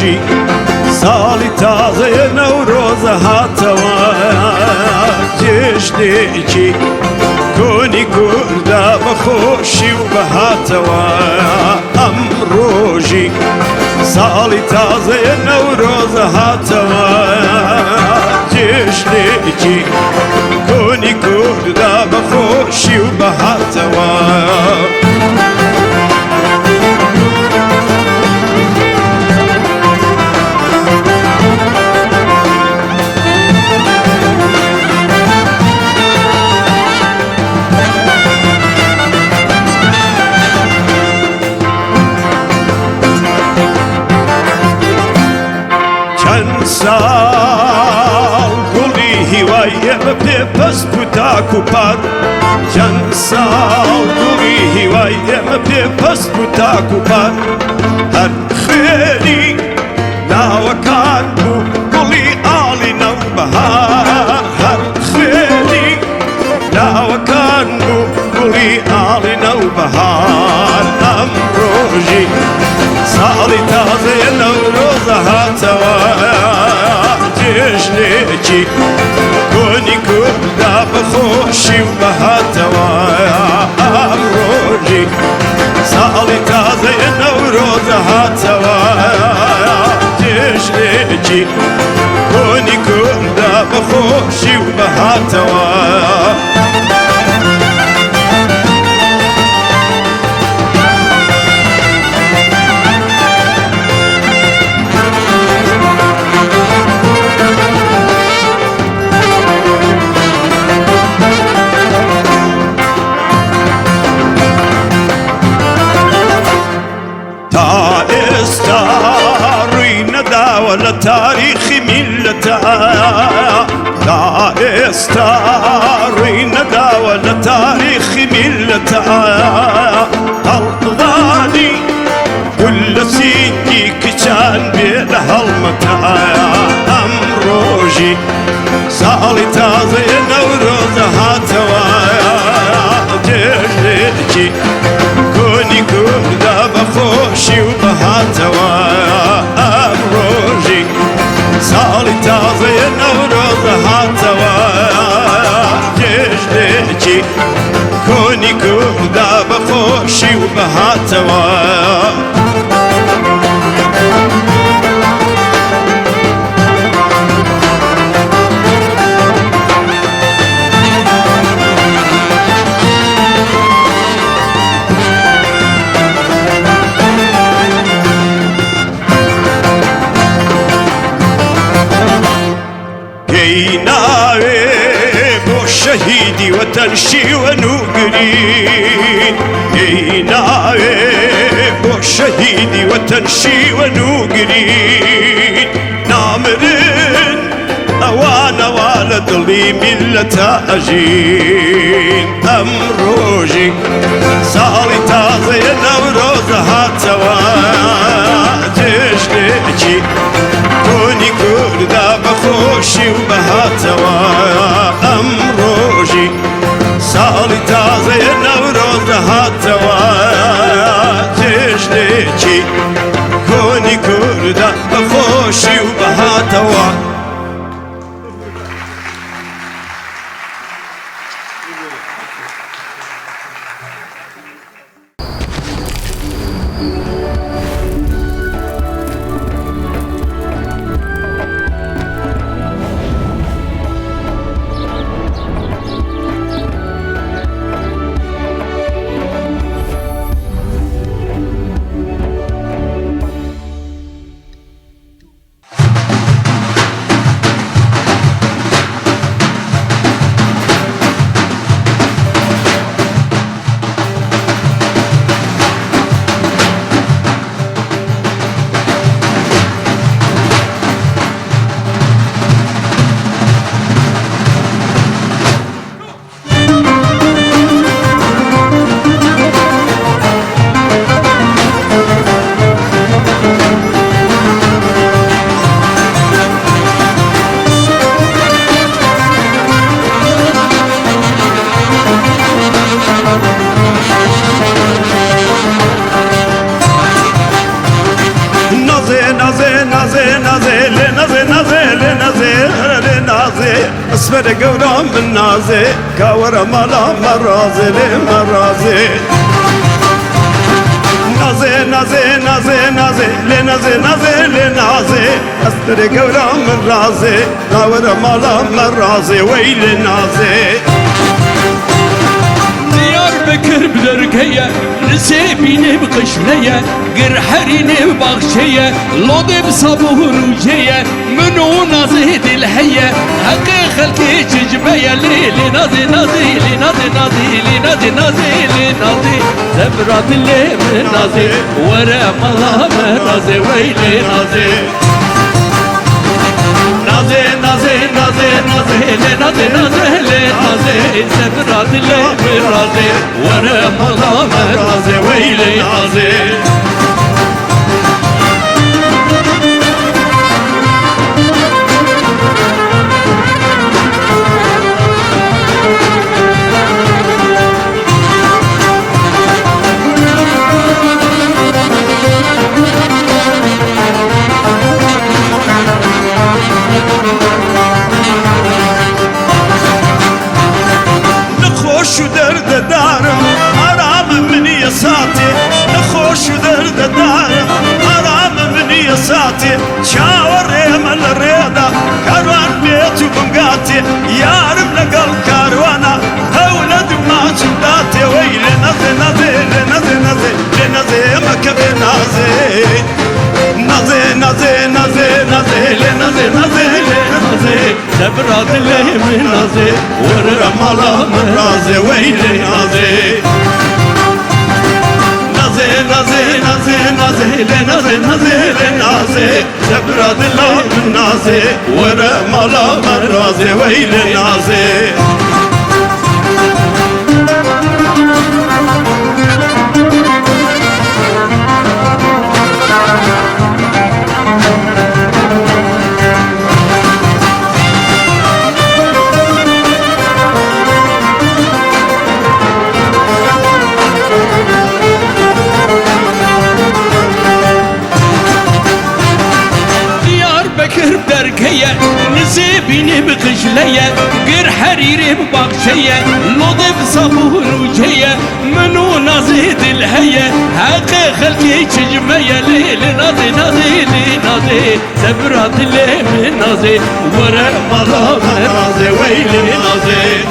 ڕۆژی ساڵی تازەیە نەورۆزە هاتەوە جێژنێکی کۆنی کووردا بەخۆشی و بەهاتەوە ئەم ڕۆژی ساڵی تازەیە نەورۆزە هاتەوە جێژنێکی کۆنی کووردا بەخۆشی و بەهاتەوە ساڵ گوڵی هیوای ئێمە پێپەست و تاک و پات چەند ساڵ گوڵی هیوای ئێمە پێپەست و تاک و پات هەر خوێنی ناوەکان بوو گوڵی ئاڵی نەوبەهار هەر خوێنی ناوەکان بوو گوڵی ئاڵی نەوبەهار ئەم ڕۆژی ساڵی تازەیە نەورۆزە هاتەوە جێژنێکی کۆنی کووردا بەخۆشی و بەهاتەوە ئەم ڕۆژی ساڵی تازەیە نەورۆزە هاتەوە جێژنێکی کۆنی کووردا بەخۆشی و بەهاتەوە لە تاریخی میلەتە تا ئێستا ڕووی نەداوە لە تاریخی میلەتە هەڵدانی گول لە سینگی کچان بێ لە هەڵمەتە ئەم ڕۆژی ساڵی تازەیە نەورۆزە هاتەوە جێژنێکی کۆنی کووردا بەخۆشی و بەهاتەوە ئەم ڕۆژی ساڵی تازەیە نەورۆزە هاتەوە جێژنێکی کۆنی کووردا بەخۆشی و بەهاتەوە ناوێ بۆ شەهیدی وەتەن شیوەن و گرین ناوێ بۆ شەهیدی وەتەن شیوەن و گرین نامرن ئەوانەوا لە دڵی میلەتە ئەژین ئەم ڕۆژی ساڵی تازەیە نەورۆزە هاتەوە جێژنێکی کۆنی کووردا بەخۆشی و بەهاتەوە ئەم ڕۆژی ساڵی تازەیە نەورۆزە هاتەوە جێژنێکی کۆنی کووردا بەخۆشی و بەهاتەوە أصبر قورا من نازي كاورا مالا مرازي لمرازي نازي نازي نازي نازي لنازي نازي لنازي أصبر قورا من رازي كاورا مالا مرازي ويلي نازي بكر بدركية نسيبيني بقشنية قرحريني ببغشية لوضي بصبور وجية منو نازيد الحية حقي خلقي ججبية لي نازي نازي لي نازي نازي لي نازي نازي لي نازي زبرات اللي من نازي ورا ملا من نازي ويلي نازي نازي نازي نازي نازي لي نازي نازي لي نازي زبرات اللي من نازي ورا ملا من نازي ويلي نازي نخوش درد دارم حرام من يساتي نخوش درد دارم حرام من يساتي شاور يمل الرياضة كاروان بيت وبنقاتي يارم لقل كاروانا هولد ما جنداتي ويلي نازي نازي نازي نازي نازي مكبي نازي نازي نازي نازي نازي نازي نازي نازي زبرات اللي من نازي ورا ملا من رازي ويلي نازي نازي نازي نازي نازي نازي نازي نازي زبرات الله من نازي ورا ملا من رازي ويلي نازي بدركية نسيبيني بقشلية قر حريري ببغشية لوضي بصبور وجية منو نازيد الهية حقي خلقي جمية ليلي نازي نازي لي نازي زبرات اللي من نازي ورا ملا من نازي ويلي نازي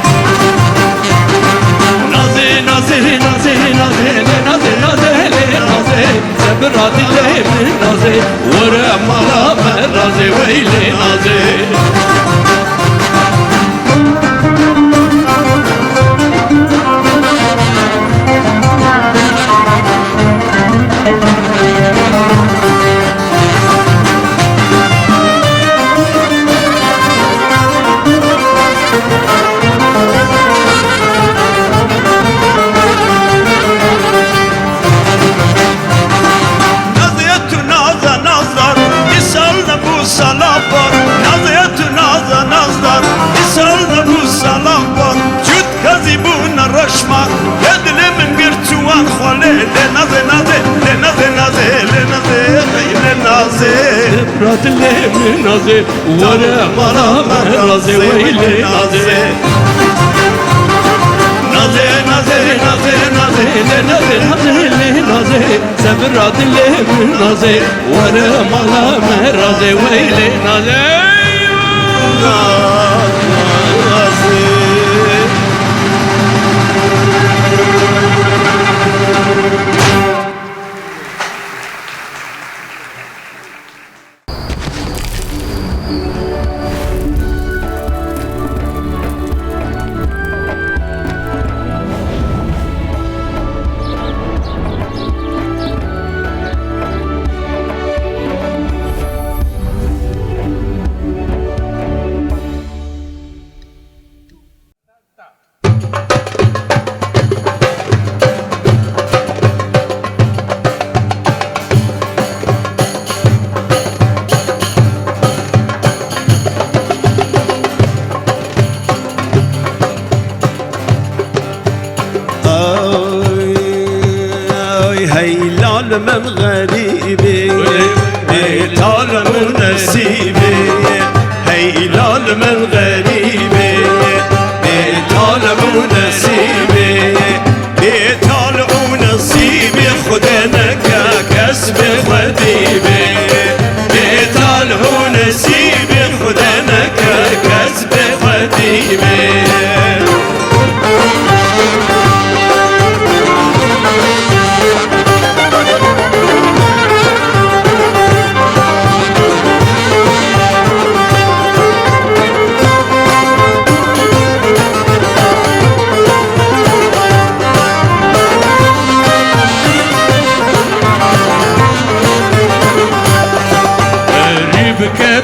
نازي نازي نازي نازي نازي نازي نازي زبرات اللي من نازي ورا ملا من نازي ويلي نازي رشمة يدلي من قرتوان خولي لنازي نازي لنازي نازي لنازي لنازي زبرات اللي من نازي ورا ملا من نازي ويلي نازي نازي نازي نازي نازي نازي نازي نازي زبرات اللي من نازي ورا ملا من نازي ويلي نازي من غريبي هيلال من نسيبي هيلال من غريبي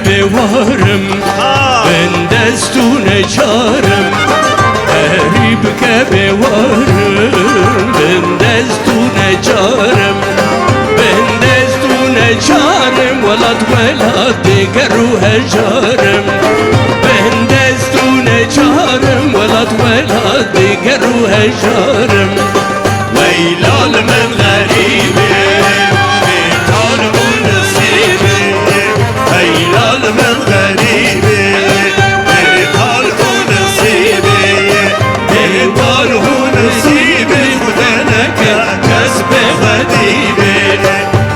بوارم من دستونه چارم غریب که بوارم من دستونه چارم من دستونه چارم ولد دیگر رو هجارم من دستونه چارم ولد دیگر رو هجارم ويلال من غريبي بيطال ونصيبي ويلال من غريبي بيطال ونصيبي بيطال ونصيبي خدنا كسب غديبي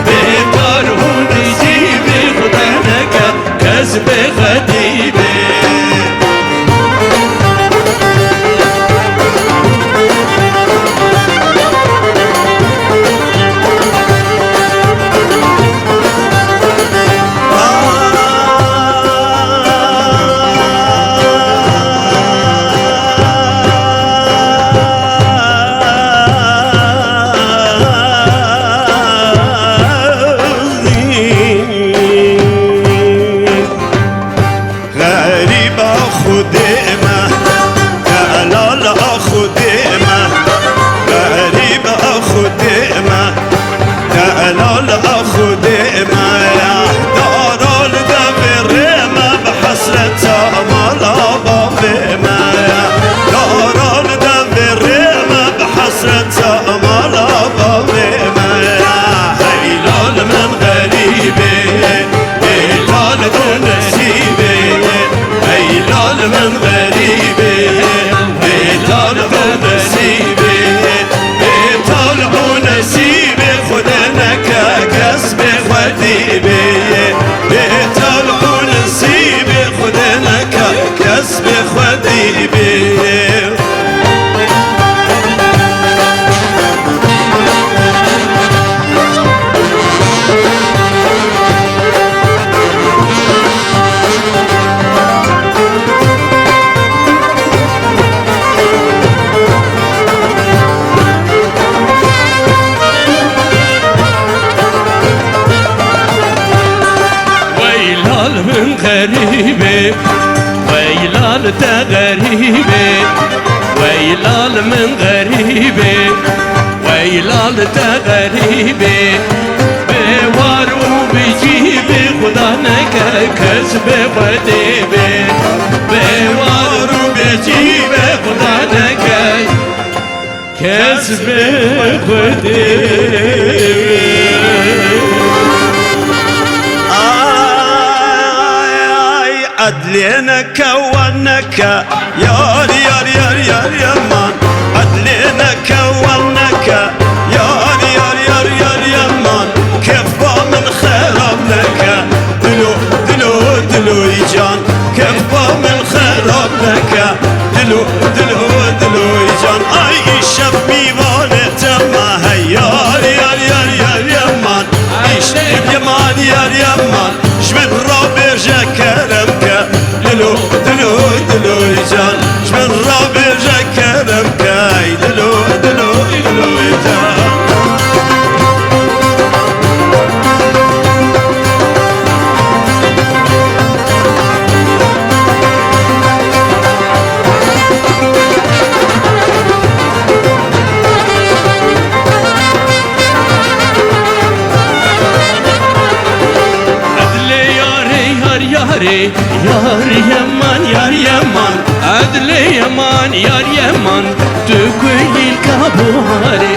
بيطال ونصيبي خدنا كسب غديبي من غريبي بيطال ونسيبي بيطال ونسيبي خدنا كسب غديبي بيطال ونسيبي خدنا كسب غديبي غريبي ويلال تا غريبي ويلال من غريبي ويلال تا غريبي بوار وبجيبي خدانك كسب غديبي بوار وبجيبي خدانك كسب غديبي عدلينك ونك يار يار يار يار يمان عدلينك ونك يار يار يار يار يمان كفا من خراب لك دلو دلو دلو يجان كفا من خراب لك دلو دلو دلو يجان اي شب ميوانة ما هي يار يار يار يار يمان اشتب يمان يار يمان شمن رابر جكرمك دلو دلو دلو جان شمن رابر جكرمك دلو دلو دلو جان yar yaman yar yaman adle yaman yar yaman tükulil kabuhare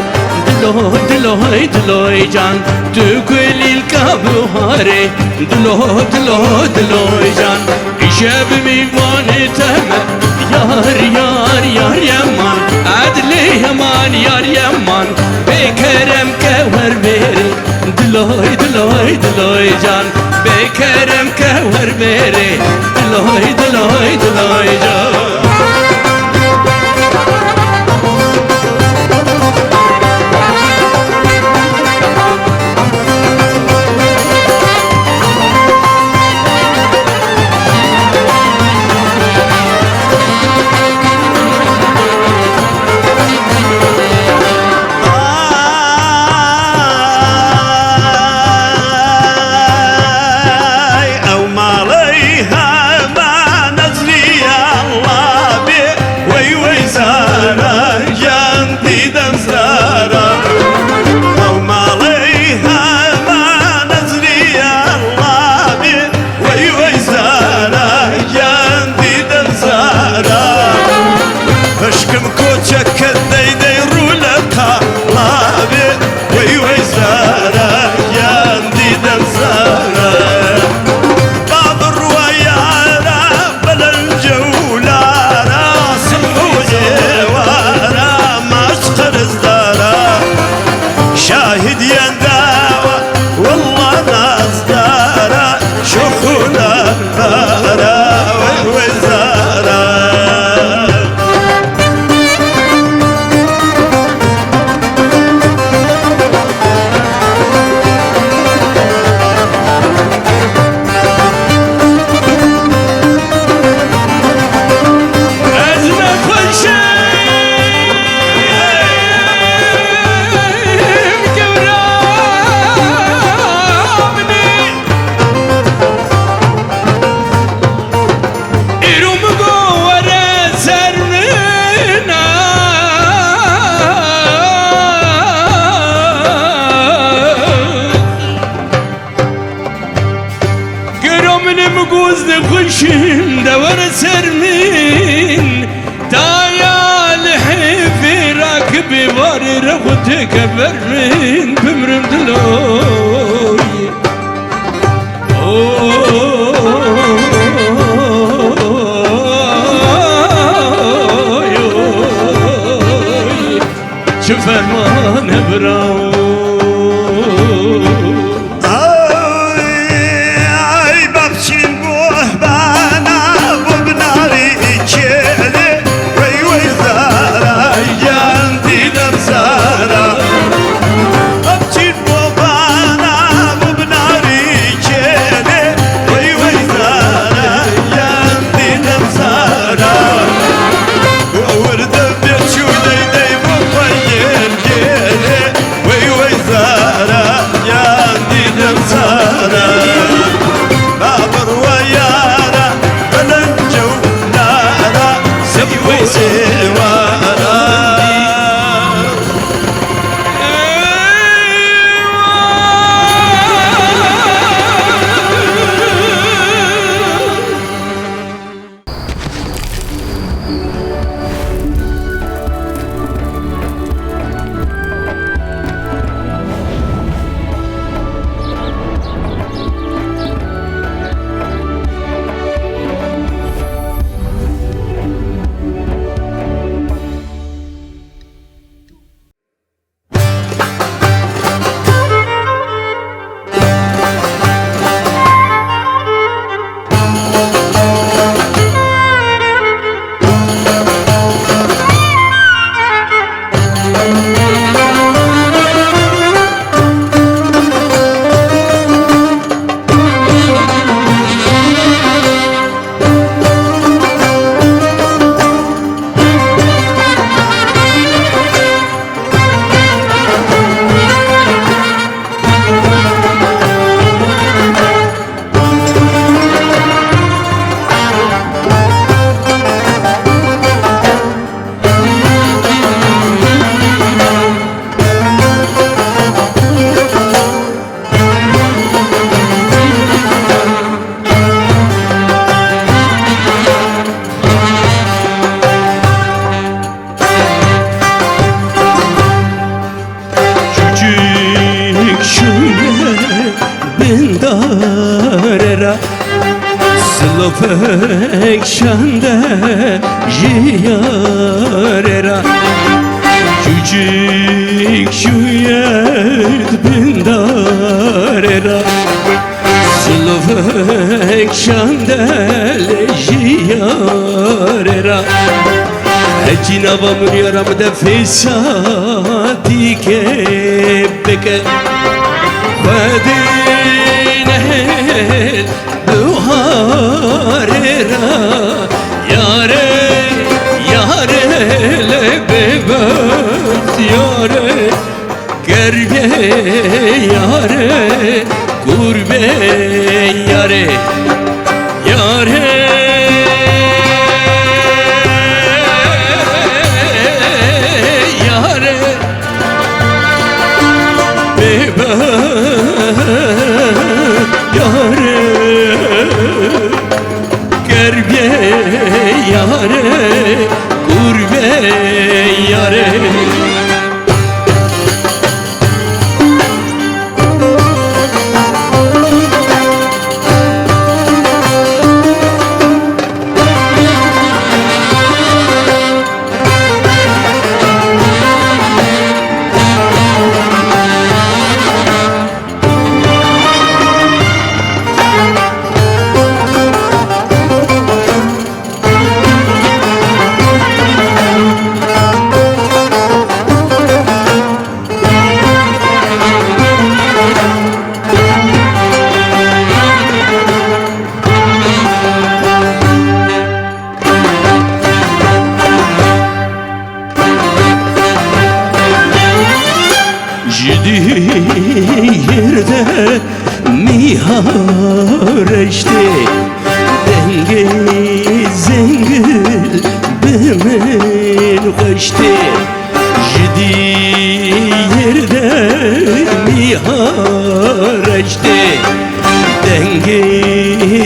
dilo dilo dilo can tükulil kabuhare dilo dilo dilo can işeb mi vaneteme yar yar yar yaman adle yaman yar yaman bekerem kever veri dilo dilo dilo can bekerem kever veri دلوي دلوي دلوي جان او مالك هديان داوة والله ناس دارا شوفونا بارا وزارا خشم دور سرمين تايا لحفي راكب واري رغتك برمين بمرم دلوي شوف فرمان براو Slopek şande jiyarera Küçük şuyet bindarera Slopek şande jiyarera Hecina vamur yaram da fesati kebeke Fadinehel duharera Yare, yare lebebet yare Gerge yare, kurbe yare Yare Yare bebet yare Gerge yare, kurbe yare Jidi yerde mihareşte Denge zengil bimin koşte Jidi yerde mihareşte Denge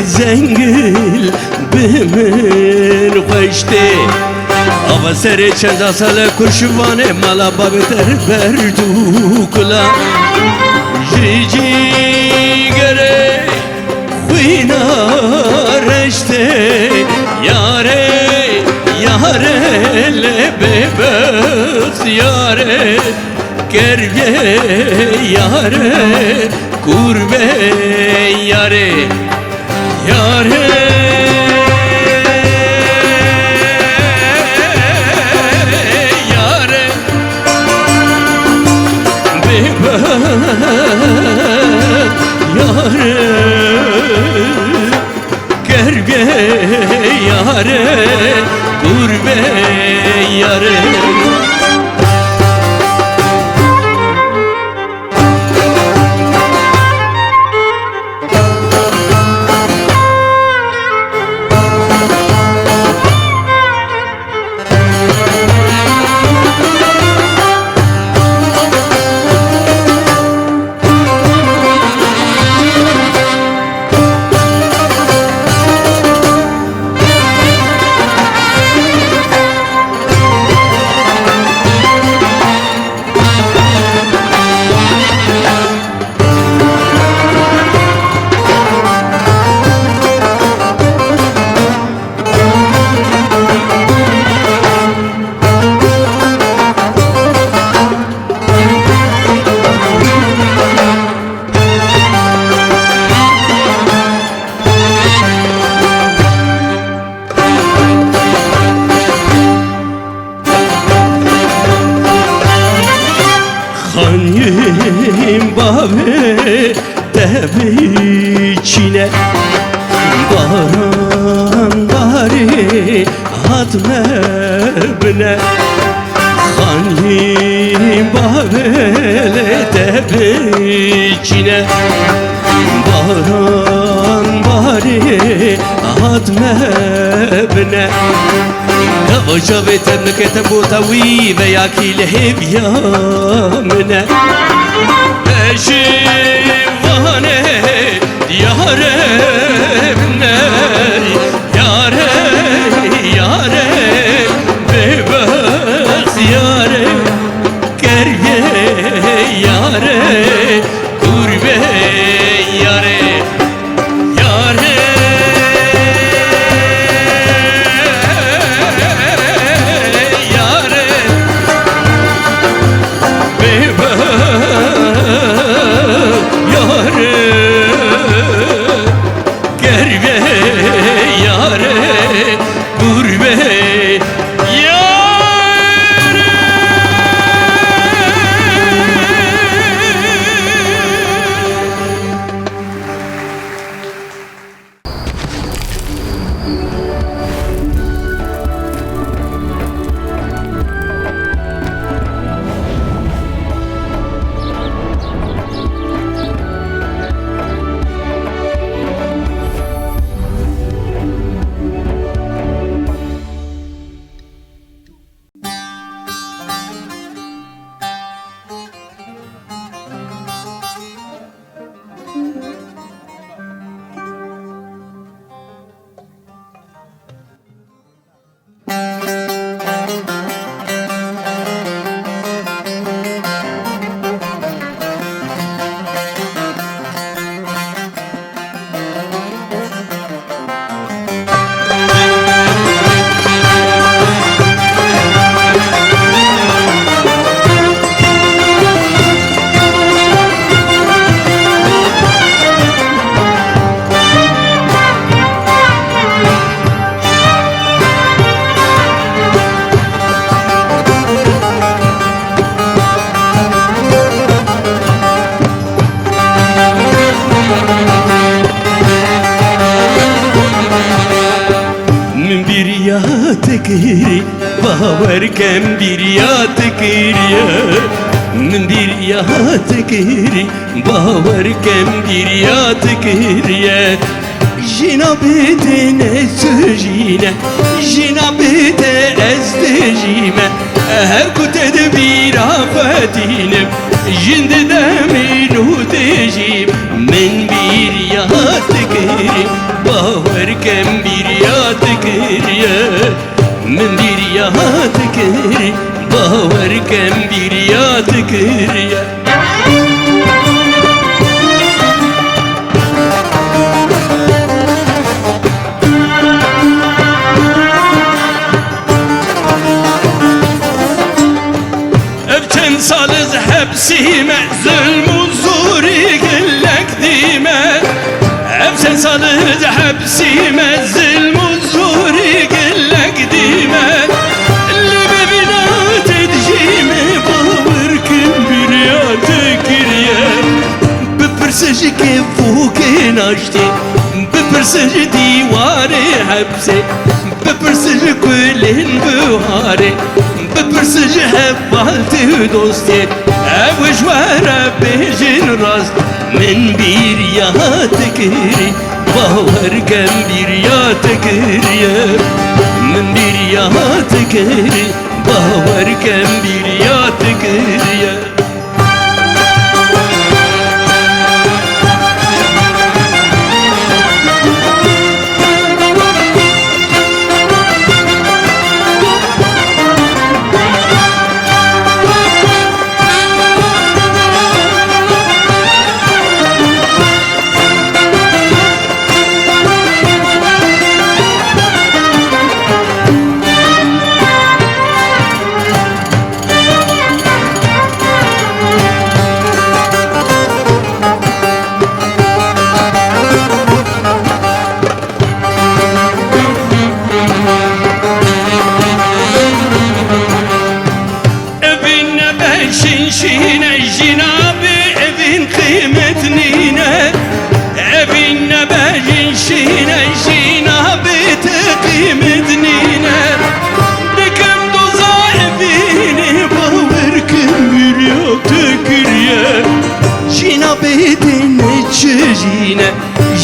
zengil bimin koşte Ava sere çenda sale kurşuvane mala babter berdukla Jici gere Khuyna reşte Yare Yare lebebez Yare Kerye Yare Kurbe Yare Yare Yare Kerbe yare Kurbe yare Khanyim babe tebiçine Baran bari hatme bine Khanyim babe tebiçine Baran bari hatme bine Kavaca ve temlekete botavi ve yakile hep yamine Eşivane yare bine Yare yare bebek yare Kerye yare kurbe yare Yare تكري باور كم بريا تكري من bir yat kiri Bavar kem bir yat kiriye Jina bitine sujine Jina bite estejime Her kutede bir afetinim Jinde de minutejim Men bir yat kiri Bavar kem bir yat kiriye Men bir yat kiri Bavar kem bir yat kiriye Salız hepsime zulmü zuri gillek dime Hepsen salız hepsime zulmü zuri gillek dime Libe binat edeceğime bağır kim bir yatı kirye Bıpırsıcı ki fukin açtı Bıpırsıcı divarı hepsi Bıpırsıcı kulin buharı بپرسج حبالت دوستی وجواره بیجن راست من بیر یاد کری باور کم بیر یاد کری من بیر یاد کری باور کم بیر یاد کری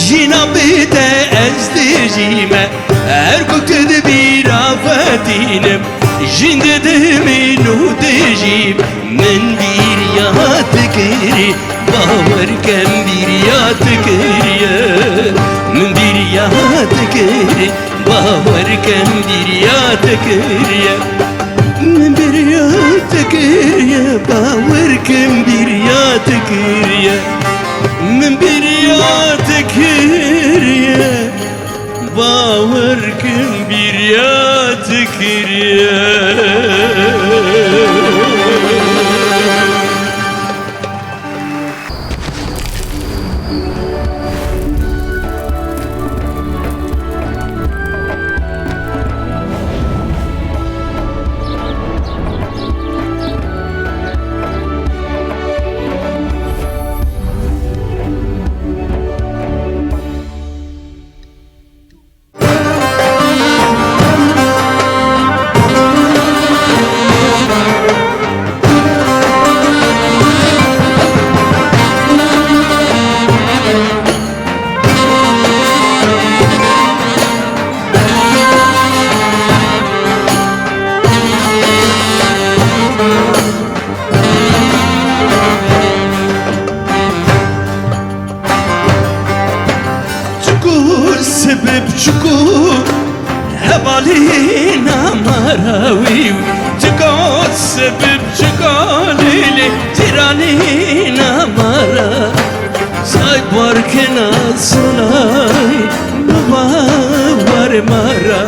Jina bite ezdicime Her koktada bir afetinim Jinde de minutejim Men bir yat kiri Bavar kem bir yat kiriye Men bir yat kiri Bavar kem bir yat kiriye Men bir yat kiriye Bavar kem bir yat kiriye من بیریات کریه باور کن بیریات کریه sebep çuku hebalina marawi çuku sebep çuku lili tiranina mara say barkena sunay var mara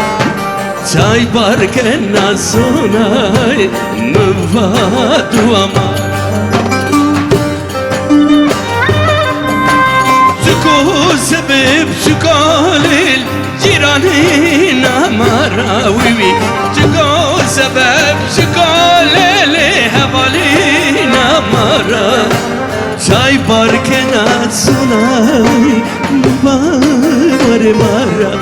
say barkena sunay mvadu amara sebep çıkalil ciranina marawi çıko sebep çıkalil hevalina mara çay barkena sunay var mara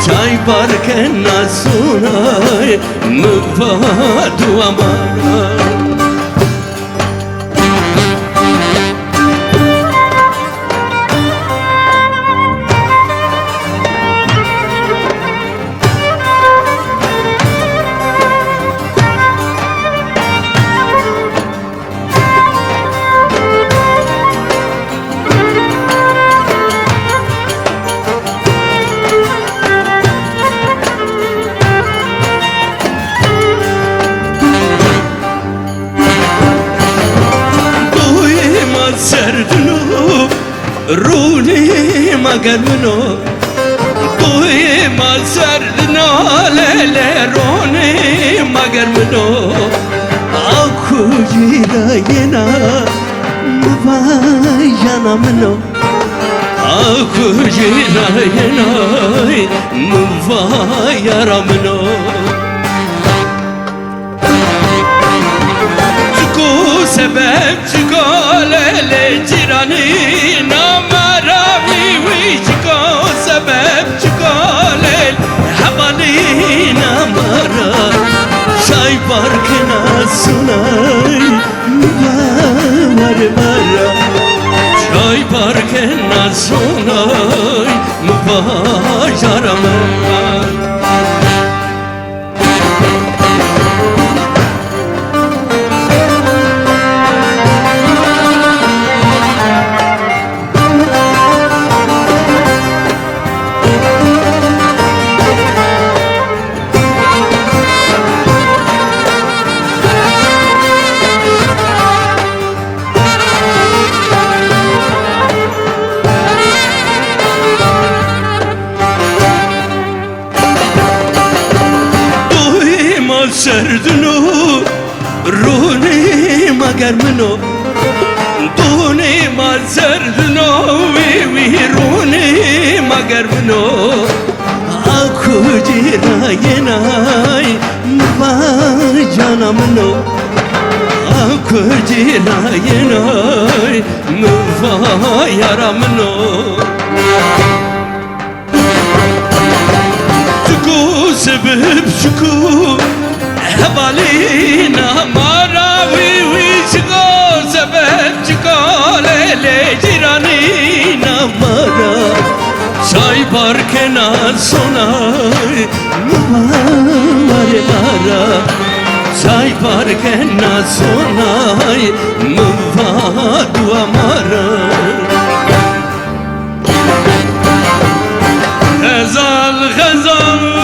çay barkena sunay mvadu amara روني مگر منو توی ما سردنا لیلی رونی مگر منو آخو جیراینا مبایانا منو آخو جیراینا مبایارا منو چکو سبب چکو لیلی جیرانی نامراوی وی چکو سبب چکو لیل حوالی نامرا شای بارکنا سنای مبار مرا شای بارکنا سنای مبار مرا سردنو روني مگر منو دوني ما سردنو وي روني مگر منو آخو جيرايناي مباجانا منو آخو جيرايناي مبايارا منو تكو سبب شكو حوالينا مراوي ويشكو سبب شكو ليلي جيرانينا مرا شاي باركنا سوناي مبار مرا شاي باركنا سوناي مباد ومرا غزال غزال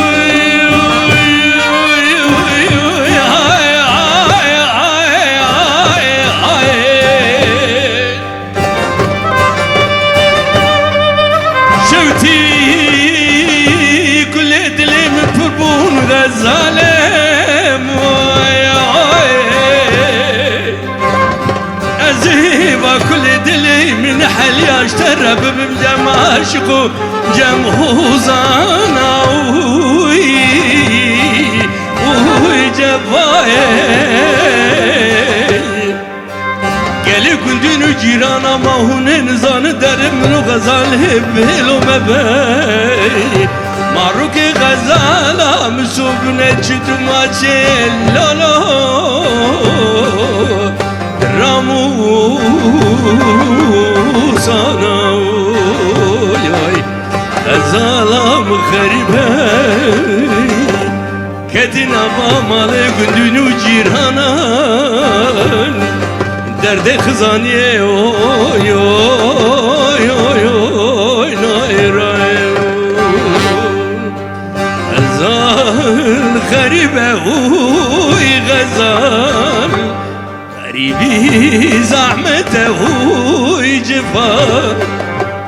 ظالم أزيبا كل دلي من حلي اشترب بمجم عاشقو جمهوزانا وي جفاي قالي كندينو جيرانا ما هون نزان درب منو غزال هبهلو مبي ماروك غزالة مسوبنا جدو ما جلالو رامو سانا غزالة مغربة كدنا بامالي قندونو جيرانا درد خزانية اوي اوي اوي اوي نايراي غزال غريبة وي غزال غريبي زحمته وي جفا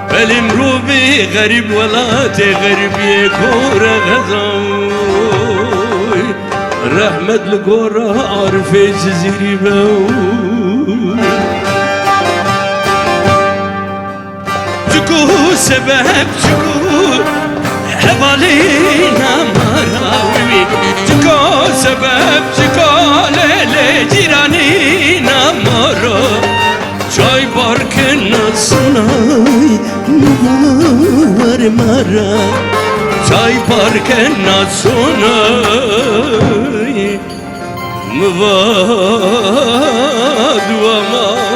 فالمروبي غريب ولاتي غريب يكور غزال رحمة القورة عارفة جزيري تكو سبب تكو حوالينا مراوي تكو سبب تكو ليلي جيرانينا مرا شاي باركنا سناي مبار مرا شاي باركنا سناي مباد ومار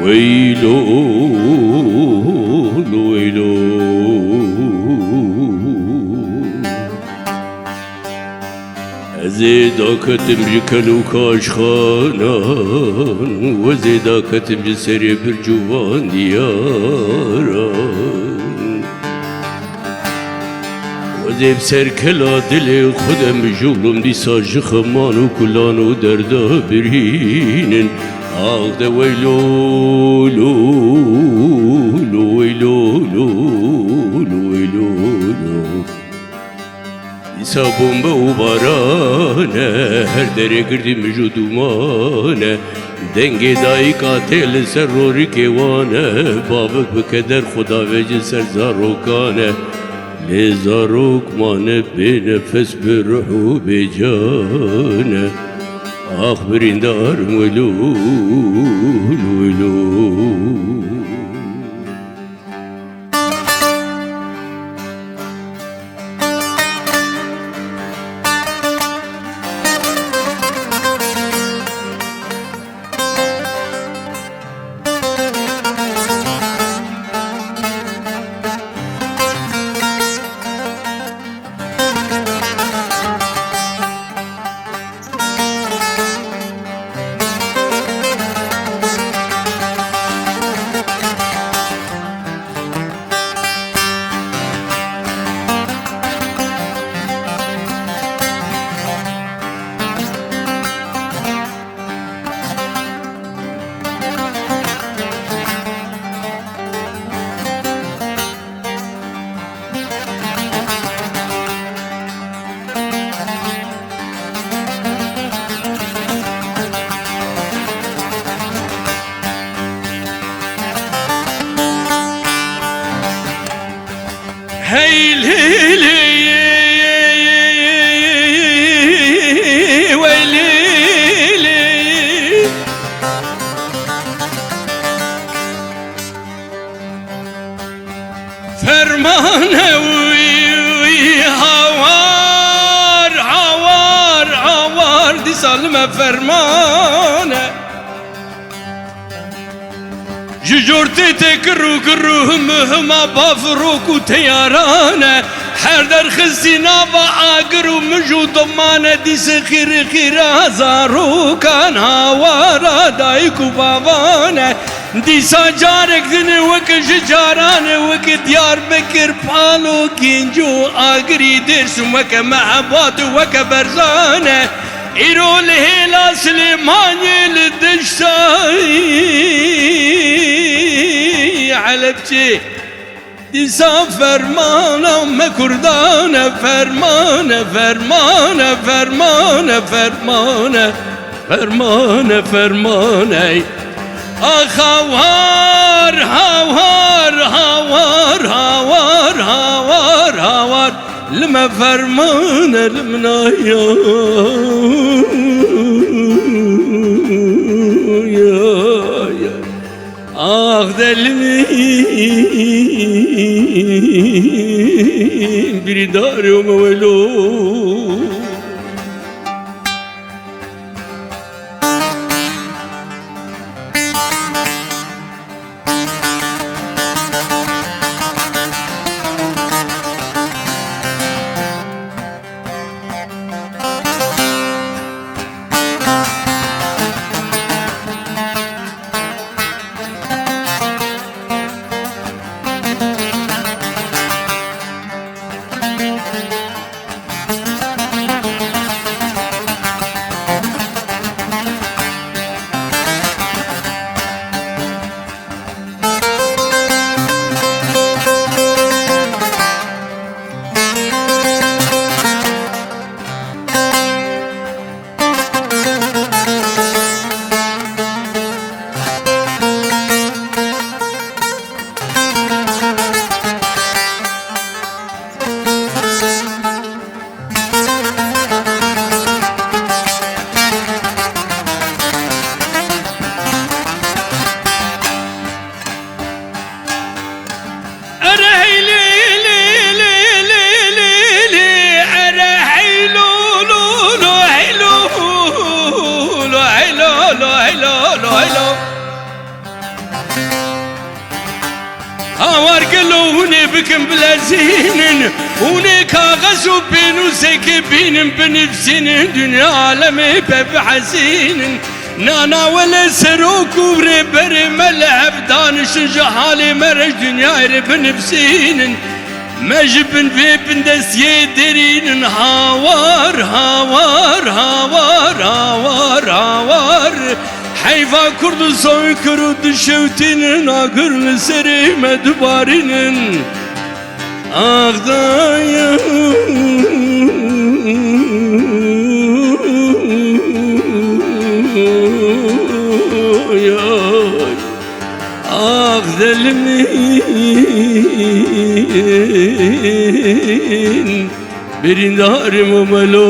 ويلو ويلو زيدا كتم جكلو كاش خانان وزيدا كتم جسري برجوان دياران وزيب سر كلا دل خودم جولم دي ساج خمان وكلان ودردا برهين آخ ده ويلو لو لو ويلو لو لو ويلو لو İsabım bu barane her dere girdim judumane denge dai katil serrori kevane babık bu keder xuda veci ser zarokane le zarok mane be nefes be ruhu be cane ah birindar velu velu Hey lili weylili Fermane havar havar havar disalme fermane جورتي تكرو كرو مهما بافروك تيارانه حردر خزينا باقرو مجو ضمانه دي سخير خير هزارو كان هاوارا دايكو بابانه دي ساجارك دن وك جارانه وك ديار بكر بالو كينجو اقري درس وك محبات وك برزانه إيرو الهلا سليماني للدشتاي علبتي ديسا فرمانه مكردانه فرمانه فرمانه فرمانه فرمانه فرمانه فرمانه هاوار هاوار هاوار هاوار هاوار هاوار لما فرمانه المنايا آخ دلمين بردار ومولو بكم بلازين ونكاغس وبين وسكبين بنفسين دنيا عالمي بحزين نانا ولا سروك وربر ملعب دانش جهالي مرج دنيا بنفسين مجبن بيبن دس يدرين هاوار هاوار هاوار هاوار هاوار حيفا كرد صوي كرد شوتين ناقر لسري مدبارين أغدايا أغذلمين برندار مملو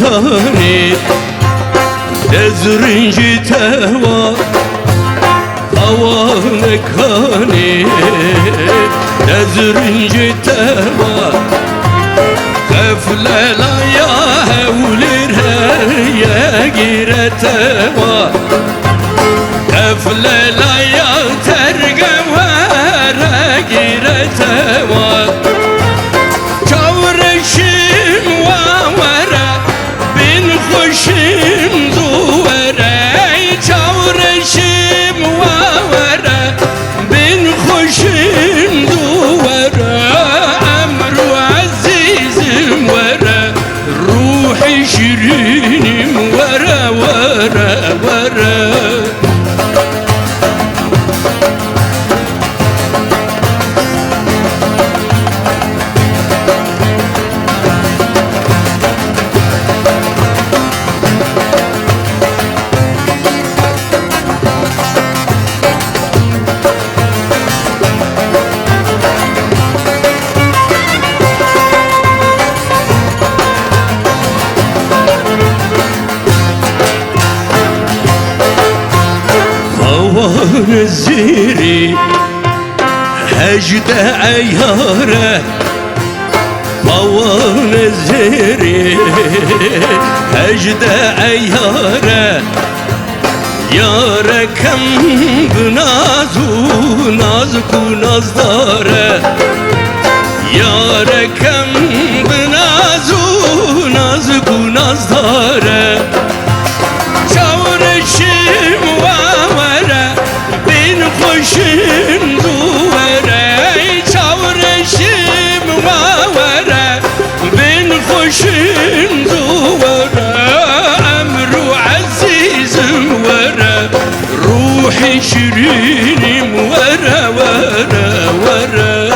Kani Dezrinci teva Havanı kani Dezrinci teva Keflela ya hevlir heye gire teva Keflela ya tergevere gire teva Şim duvere çavreşim vavere bin hoşim duvere emru azizim vere ruhi şirinim vere vere vere Ziri hecde eyyare Havan ziri hecde eyyare Yare kem bnazu nazku nazdare Yare kem bnazu nazku nazdare Çavreşim vavere bin hoşim duvere Çavreşim vavere bin hoşim duvere Emru azizim vere ruhi şirinim vere vere vere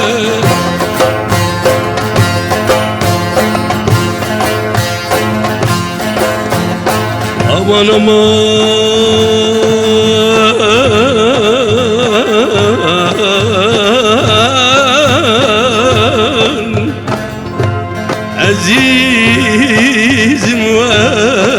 aman azizim veren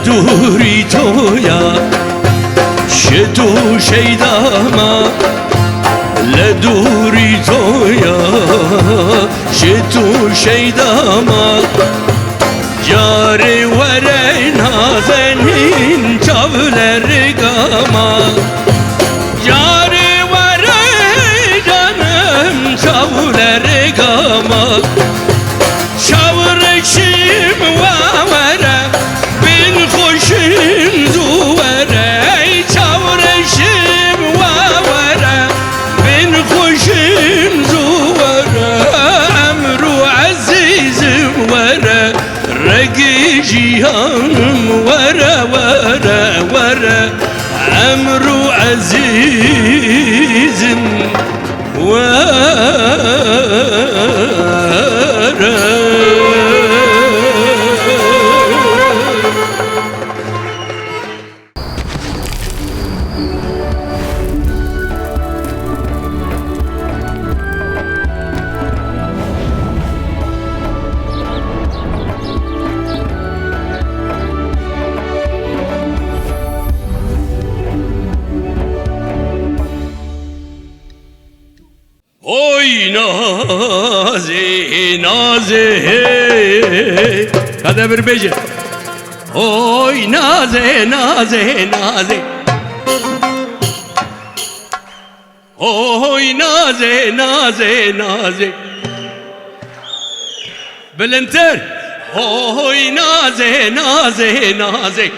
دوری تویا شتو شیداما لدوری تویا شتو شیداما جاری وره نازنین چاولر گاما جاری وره جانم چاولر گاما شاورشیم وامره بین خوشیم زوره شاورشیم وامره بین خوشیم زوره امرو عزیزم وره رگی جیهانم وره وره وره امرو عزیزم وره Oy naze naze Kada bir bece Oy naze naze naze Oy naze naze naze Belenter Oy naze naze naze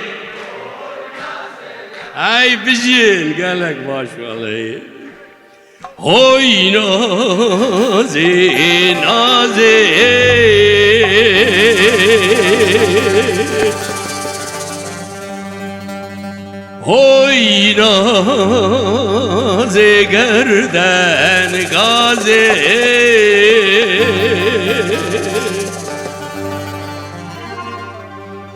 Ay bijin galak maşallah Oy naze naze Oy naze gerden gaze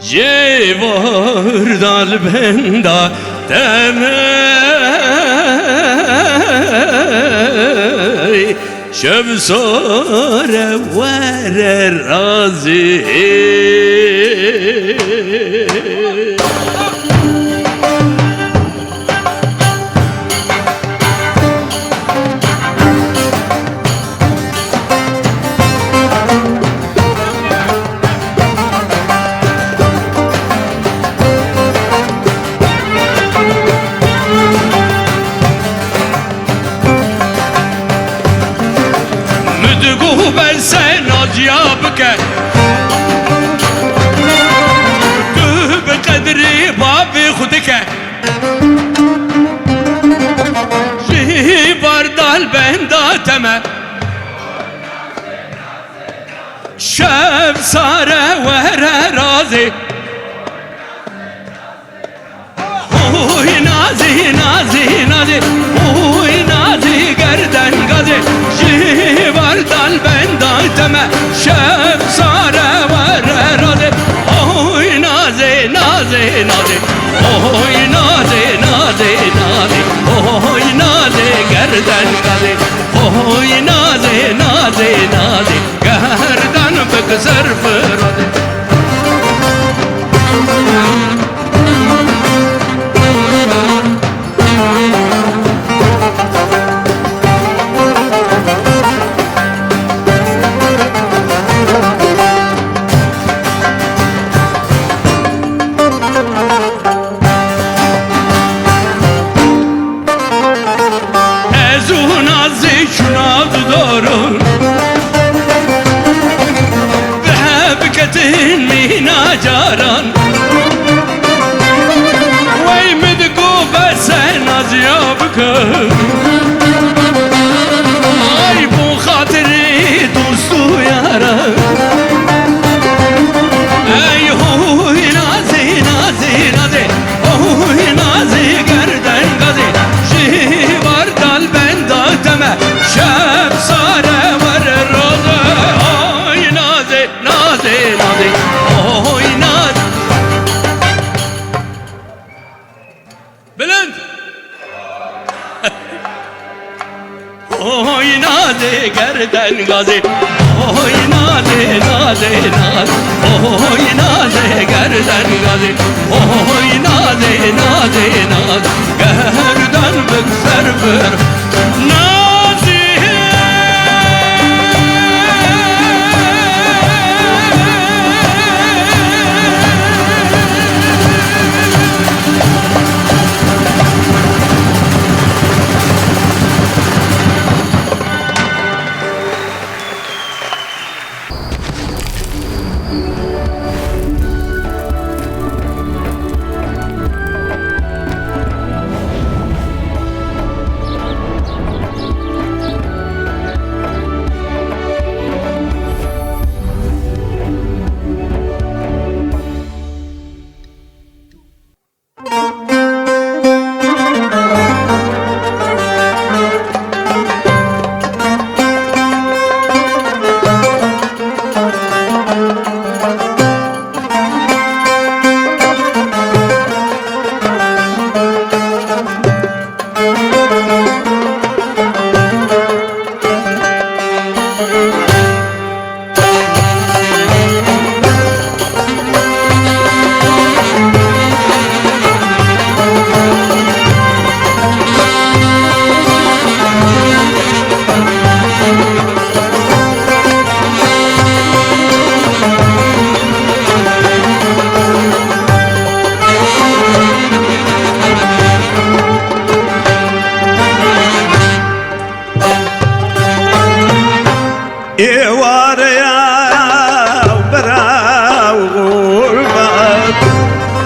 Cevar dal benda temel Şöv sonra vere razı Ben sen acıya bıke Tu be kadri babi khudike Jibar dal benda teme Şev sare vere razi Oy nazi nazi nazi Oy nazi gerden gazi Jivar dal benda teme Şev sare vere razi Oy nazi nazi nazi Oy nazi nazi nazi Oy nazi اوه نازي نازي نازي قهردان بكسر فرادي مينا جاران وي مدقو بس نازيابك اي بو خاطري دوستو يارا اي هو نازي نازي نازي هو نازي قردن غازي جيبار دال بندا تمه شب ساره ور روزه اي نازي نازي نازي اوه نازي گردن غازي اوه نازي نازي نازي اوه نازي گردن غازي اوه نازي نازي نازي گردن بكسر بر نازي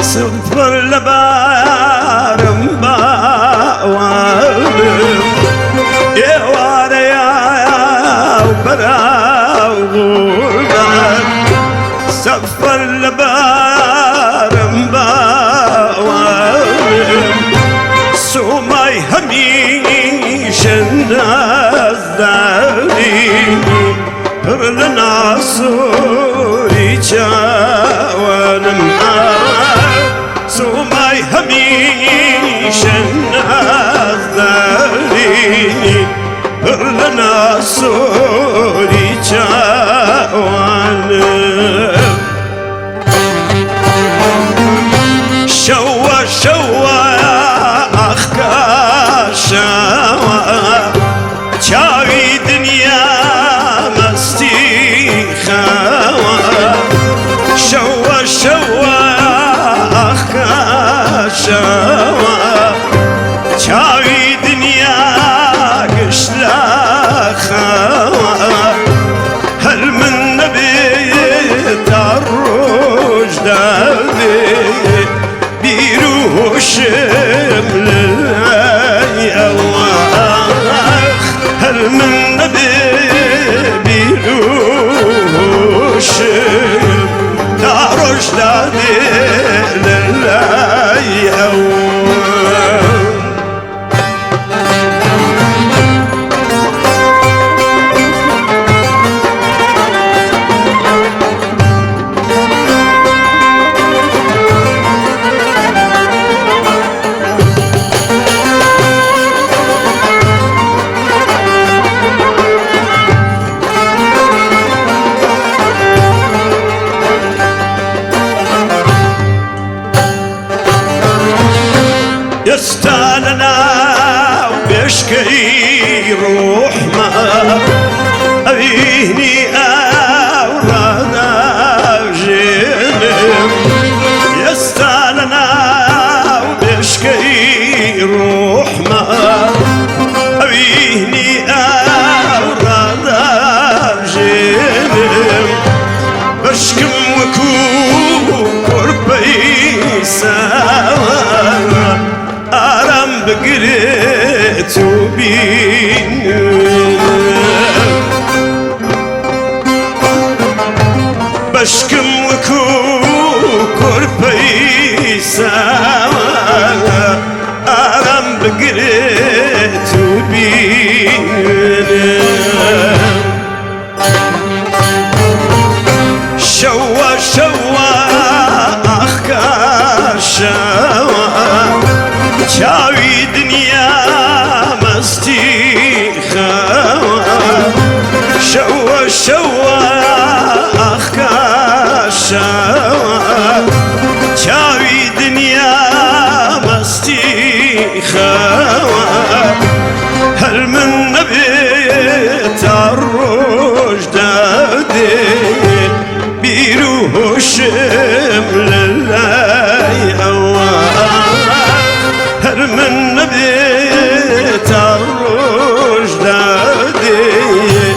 صفر لبارم باوالم يا واريا وبراو غربان صفر لبارم باوالم سوماي هميش الناس داريني هرلنا سوري جاوانم سوماي هميش الناس داريني هرلنا سوري جاوانم شوا شوا أخكا شوا چاوی دنیا مستی خوا شوا شوا أخكا شوا چاوی دنیا قشلا خوا هل من نبي تروج دابي بيروشم للأيواخ هل من نبي بيروشم تروج دابي للأيواخ روح ما أبيني أورادا جنم يستالنا وبشكي روح ما أبيني أورادا جنم بشكم قربي سوا أرم بقريت وبين بشكم قربي سوا أرم بقريت وبين شوا شوا أخكا شوا شاوي دنيا مستي خوا شوا شوا أخكا شوا شاوي دنيا مستي خوا هل من نبيت الروج دادين بيروشم لله هر من نبيت الروج دادين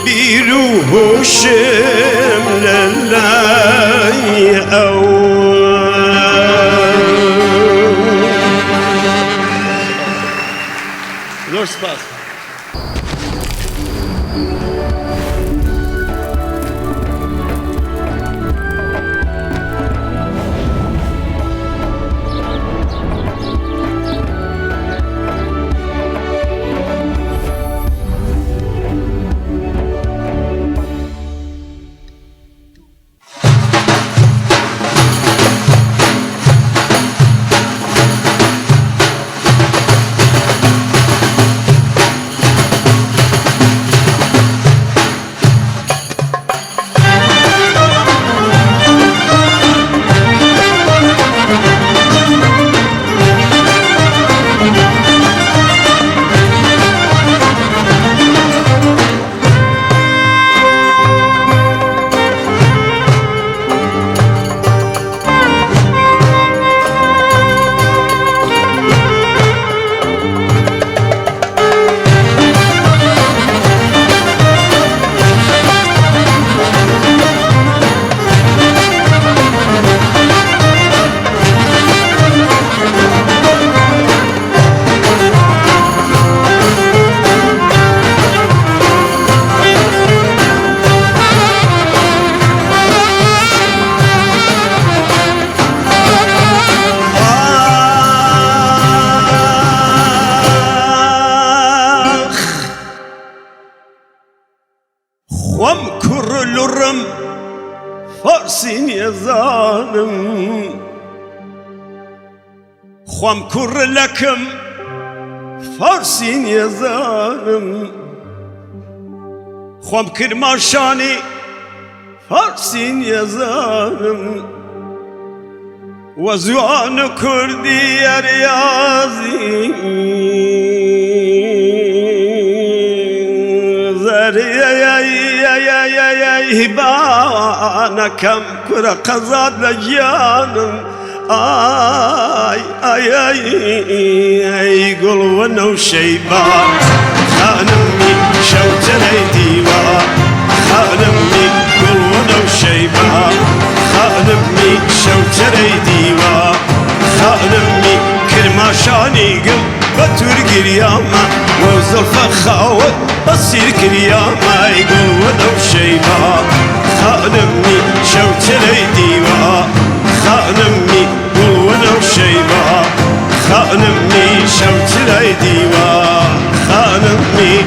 بيروشم لله Lors pas. وامكر للرم فارسين يا ظالم وامكر لكم فارسين يا ظالم وامكر ماشاني فارسين يا ظالم وزوان كردي يا رياضي هبانا كم كرة قزاد لجانم آي آي آي آي قلونا وشيبان خانمي شوتني ديوان خانمي قلونا وشيبان خانمي شوتني ديوان خانمي كرماشاني قل بتور قرياما وزلف خاوت أصير كرياما يقول ولو شيبا خانمني شوت لي ديوا خانمني قول ولو شيبا خانمني شوت لي ديوا خانمني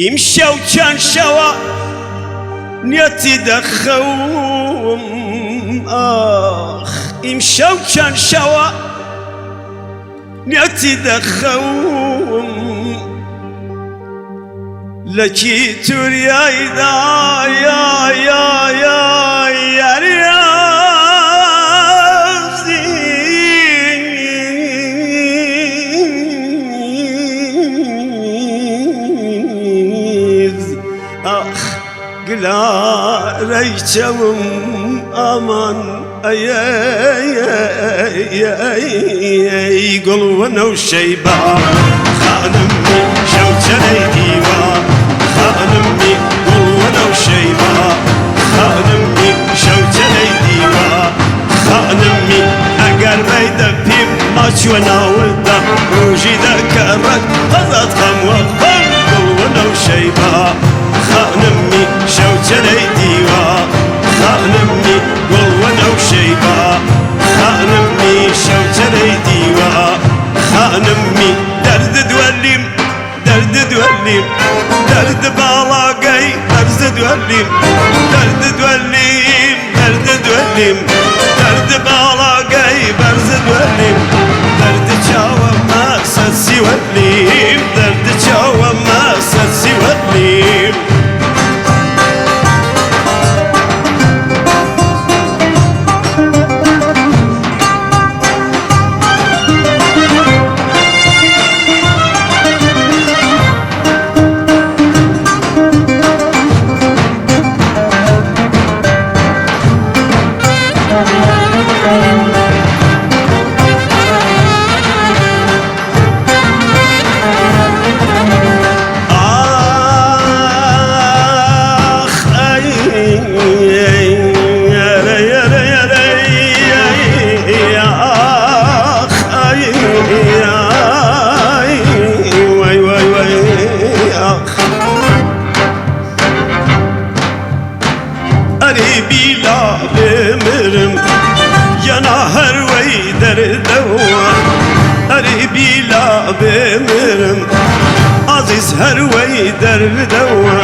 يمشوا كان شوا نيتي دخوم يمشوا كان شوا نيتي دخوم لكي توريا يا رياضي قلا ريتهم امان اي قلونا وشيبا خانمي شوتني ديوا خانمي قلونا وشيبا خانمي شوتني ديوا خانمي اقر بيد بيم ماشونا ولدا روجي ذكرت غزت خم وخم قلونا وشيبا خانمي شوتني ديوا خانمي قلونا وشيبا خانمي شوتني ديوا خانمي درد دوليم درد دوليم درد بالاقي درد دوليم درد دوليم درد دوليم درد بالاقي برز دوليم درد جاوة ما سسي وليم درد جاوة ما سسي وليم بلا بمرم يانا هر وي دردوا قريبي لا بمرم عزيز هر وي دردوا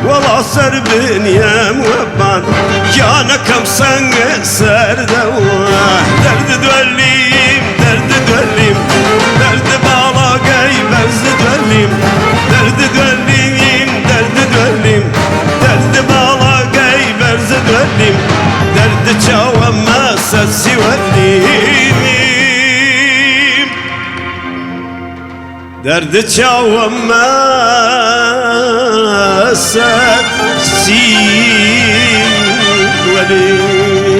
والله سر بنيا موبان يانا كم سنگ سردوا درد دوليم درد دوليم درد بالا قاي برز دوليم درد دوليم درد دوليم درد بالا برز دوليم درد جاوة ما سسي وليم درد جاوة ما سسي وليم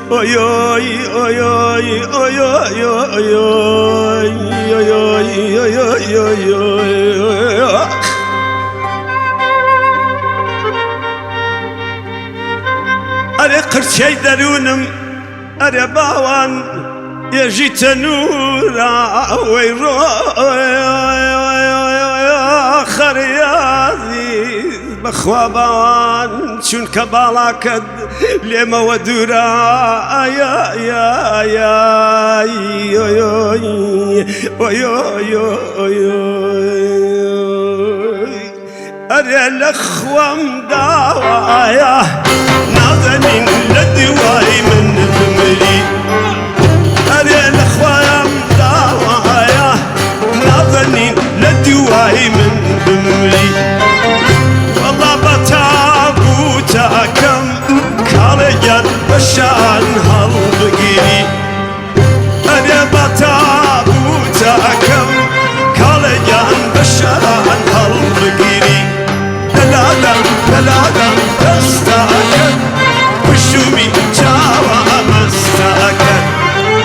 oy oy oy oy oy oy oy oy oy oy oy oy. أري قرشي درونم أري باوان يجي تنورا ويرو آخر يازي بخوا باوان شون كبالا كد لما ودورا يا يا يا أري الأخوة مداوايا نازنين لدواي من ثمري أري الأخوة مداوايا نازنين لدواي من ثمري والله بتابوتا كم كالجان بشان هالبقيري أري بتابوتا كم كالجان بشان هالبقيري دلالا دلالا تستاكد وشومي جاوا مستاكد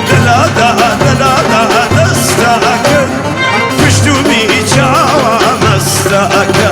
دلالا دلالا تستاكد وشومي جاوا مستاكد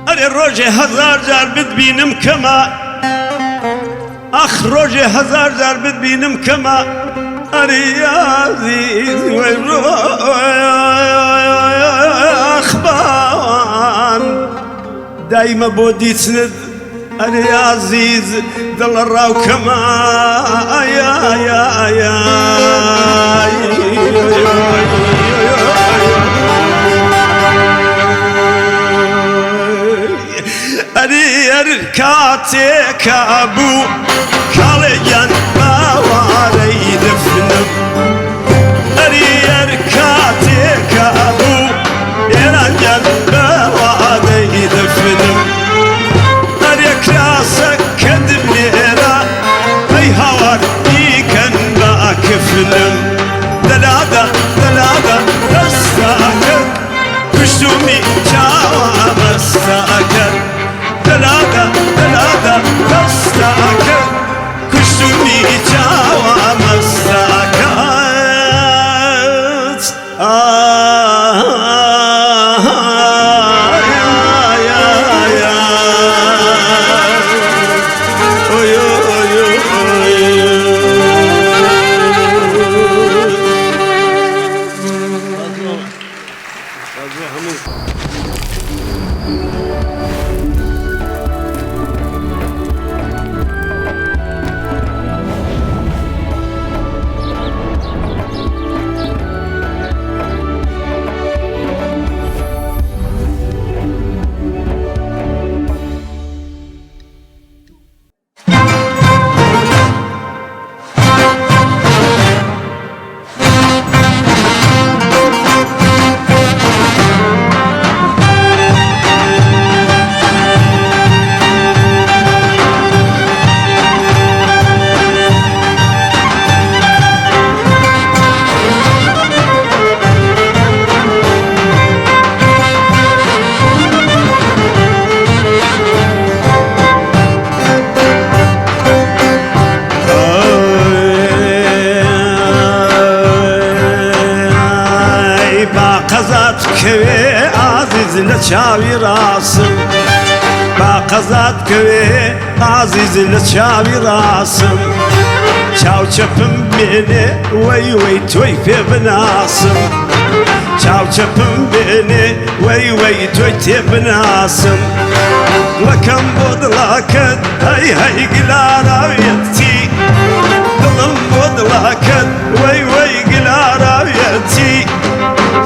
أري روجي هزار جار بتبينم كما أخ روجي هزار جار بتبينم كما أري يا عزيز أخبان دايما بودي تسند أري يا عزيز ضل الراو كما يا يا يا أري أركاتك أبو كاليان باواري دفنم أري أركاتك أبو إيرانيان باواري دفنم أري كراسك كدبنيرا أي هوار إيكن باكفنم دلادا دلادا دستاكر كشتومي جاوا مستاكر دلادا دلادا دستاكر كشتومي جاوا مستاكر همون چاوی ڕاستم با قەزات کەوێ ئازیز لە چاوی ڕاستم چاو چەپم بێنێ وەی وەی تۆی پێ بناسم چاو چەپم بێنێ وەی وەی تۆی تێ بناسم وەکەم بۆ دڵاکەت هەی هەی گلاراویەتی دڵم بۆ دڵاکەت وەی وەی گلاراویەتی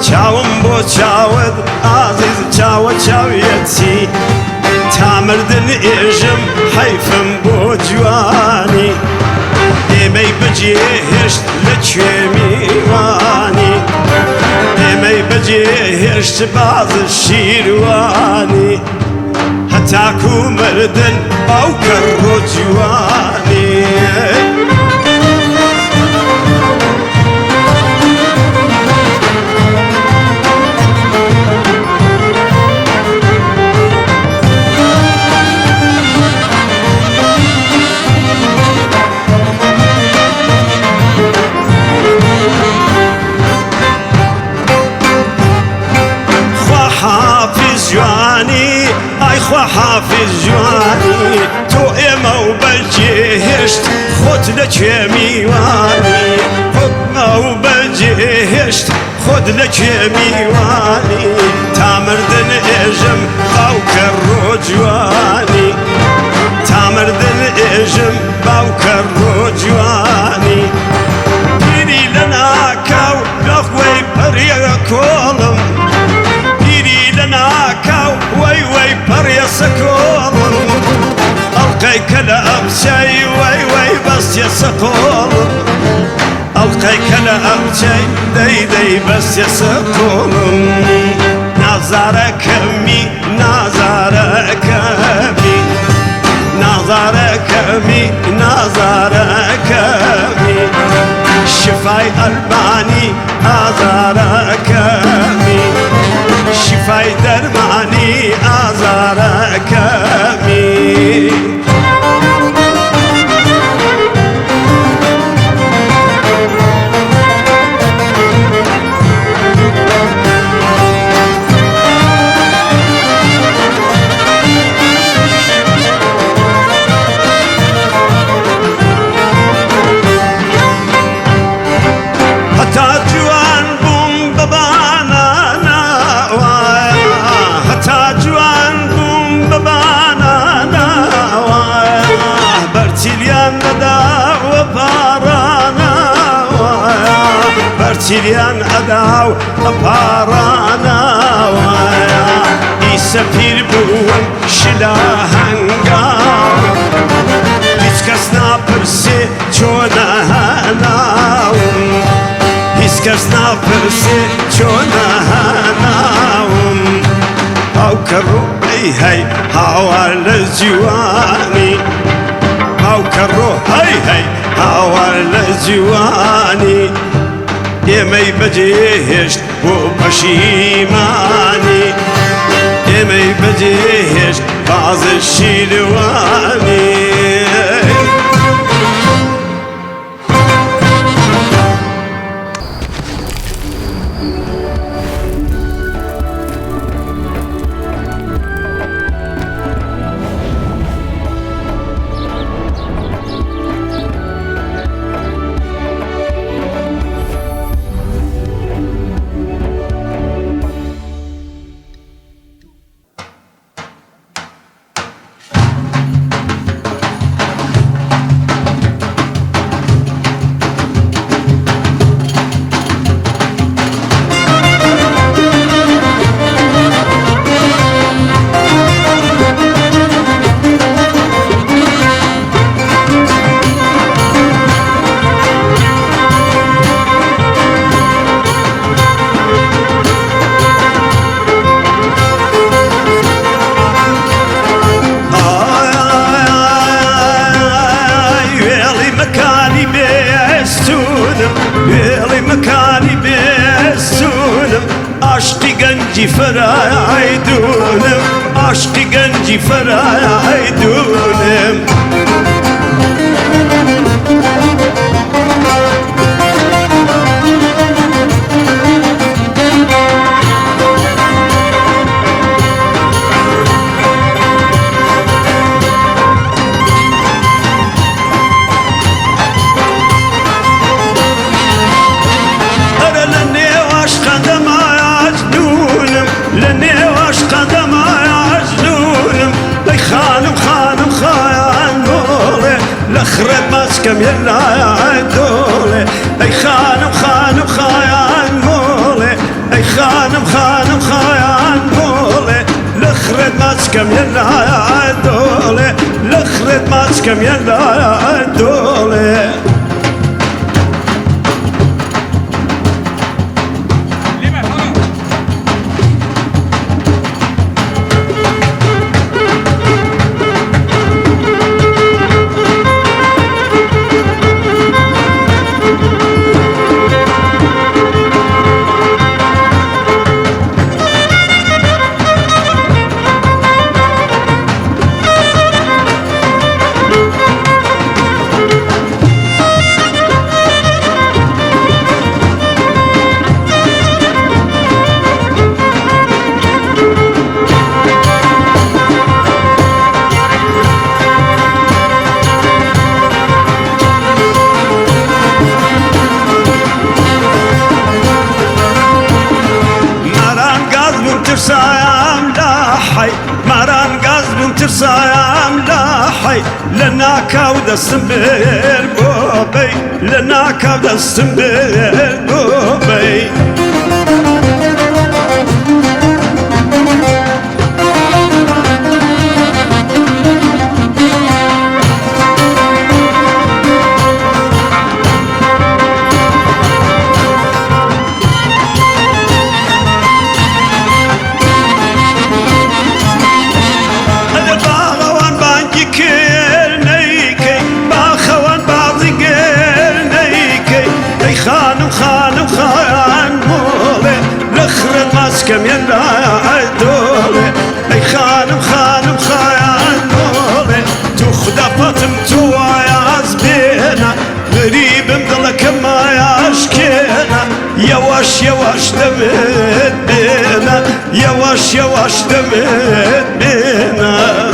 چاوم بۆ چاوت ئازیز چاوە چاویەتی تا مردن ئێژم حەیفم بۆ جوانی ئێمەی بەجێهێشت لە کوێ میوانی ئێمەی بەجێهێشت بازە شیروانی هەتاکو مردن ئەو کەڕۆ جوانی خوا حافظ جوانی تۆ ئێمە و بەجێهێشت خۆت لەکوێ میوانی خۆتمە و بەجێهێشت خۆت لەکوێ میوانی تا مردن ئێژم باوکە ڕۆ جوانی تا مردن ئێژم باوکە ڕۆ جوانی پیری لە ناکاو لە خوێی پەڕیە کۆڵم پیری لە ناکاو وەی وەی پەڕیە سەکۆڵم ئەڵقەی کە لە ئەمچەی وەی وەی بەستیە سەقۆڵم ئەڵقەی کە لە ئەمچەی دەی دەی بەستیە سەقۆڵم نازارەکەمی نازارەکەمی نازارەکەمی نازارەکەمی شفای ئەلمانی ئازارەکەمی شفای دەرمانی ئازارەکەمی هەتا جوان بووم بەبانانە هەتا جوان بووم بەبانانە بەرچیلیان نەداوە پارانەوە بەرچیلیان ئەداو ئەپارانەوە ئیسە پیر بووم شلا هەنگاو هیچ کەس ناپرسێ چۆنە هەناوم هیچ کەس ناپرسێ چۆنە هەناوم ئەو کەڕۆ ئەی هەی هاوار لە جوانی ئەو کەڕۆ هەی هەی هاوار لە جوانی ئێمەی بەجێهێشت بۆ پەشیمانی ئێمەی بەجێهێشت بازە شیروانی عشقی گنجی فرایدونم عشقی گنجی فرایدونم خانم خانم خان مولي لخرب مسكم يلا دولي اي خانم خانم خان مولي اي خانم خانم خان مولي لخرب مسكم يلا دولي لخرب مسكم يلا دولي ترسايام لاحي مران قزم ترسايام لاحي لنا كود السنبيل بوبي لنا كود السنبيل بوبي كم يلا دولي اي خانم خانم خان مولي تخدفتم توايا زبينا غريب مضلك ما يشكينا يواش يواش دمت بينا يواش يواش دمت بينا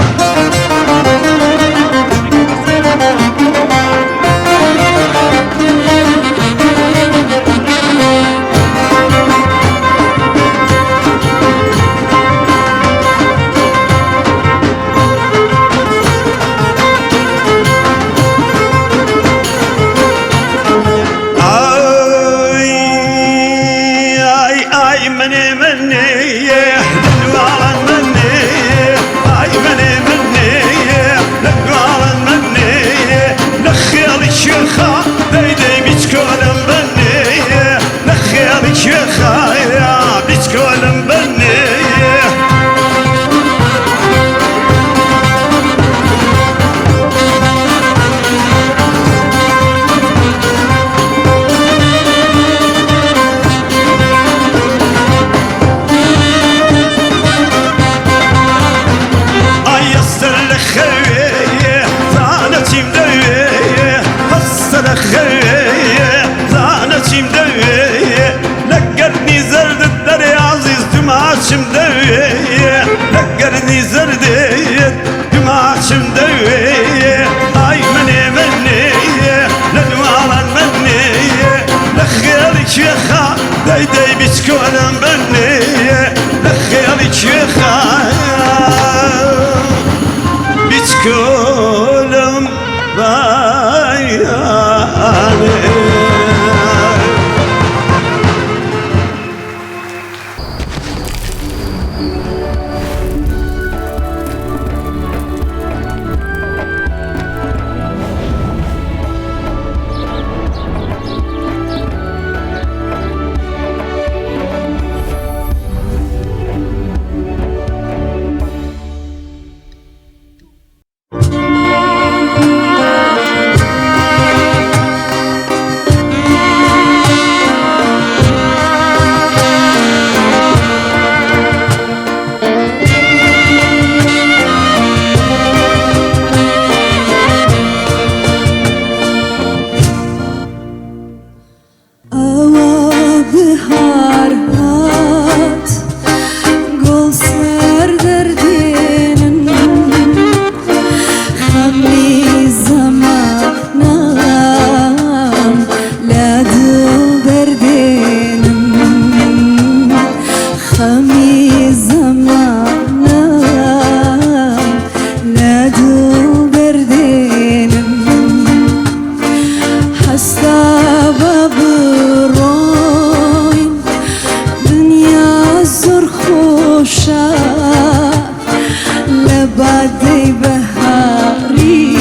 لقرني زرديت دمعشم دويه اي مني مني لنوالا مني لخيالي شيخا داي داي بسكولا مني لخيالي شيخا بسكولا باياني دل بردینم حستا ببروین دنیا زور خوشا لبادی بهاری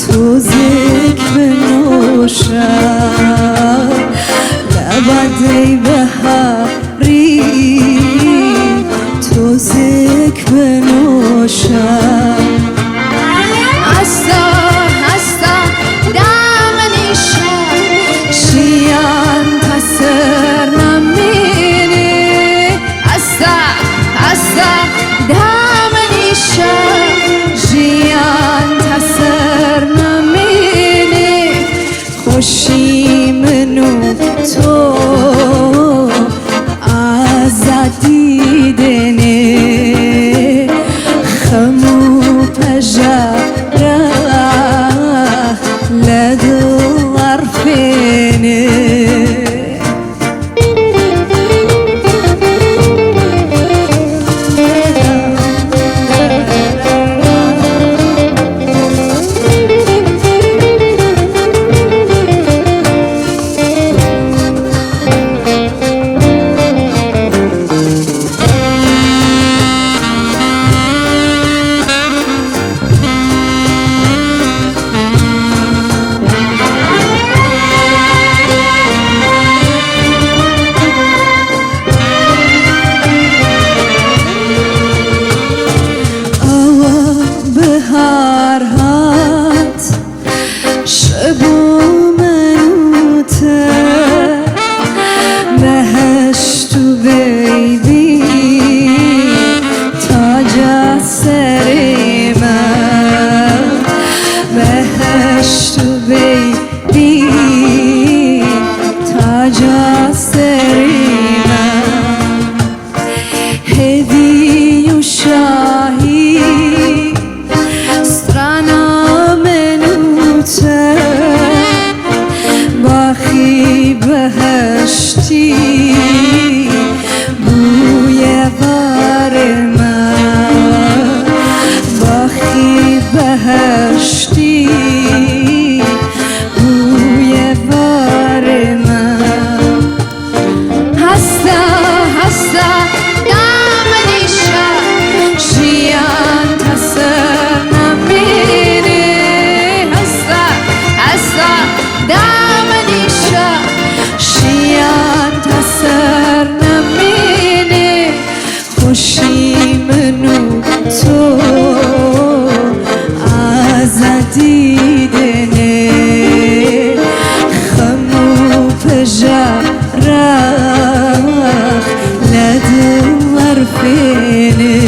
تو زک بنوشا لبادی بهاری تو زک بنوشا هستا هستا دامنیشا شیان تسر نمینی هستا هستا دامنیشا جیان تسر نمینی خوشی منو تو آزادی دنی خمو پجاره لدل عرفینی بهار هات شبو منوته بهشت و بیبی تاج سری من بهشت و بیبی تاج سری من هدی و شاهی strana menute باخی بهشتی بوی بار من باخی بهشتی بوی بار من هستا هستا دامنیشا جیان تسر نمینی هستا هستا دامنیشا شیان تسر نمینی خوشی منو تو آزادی دنی خمو پجاره لدل عرفینی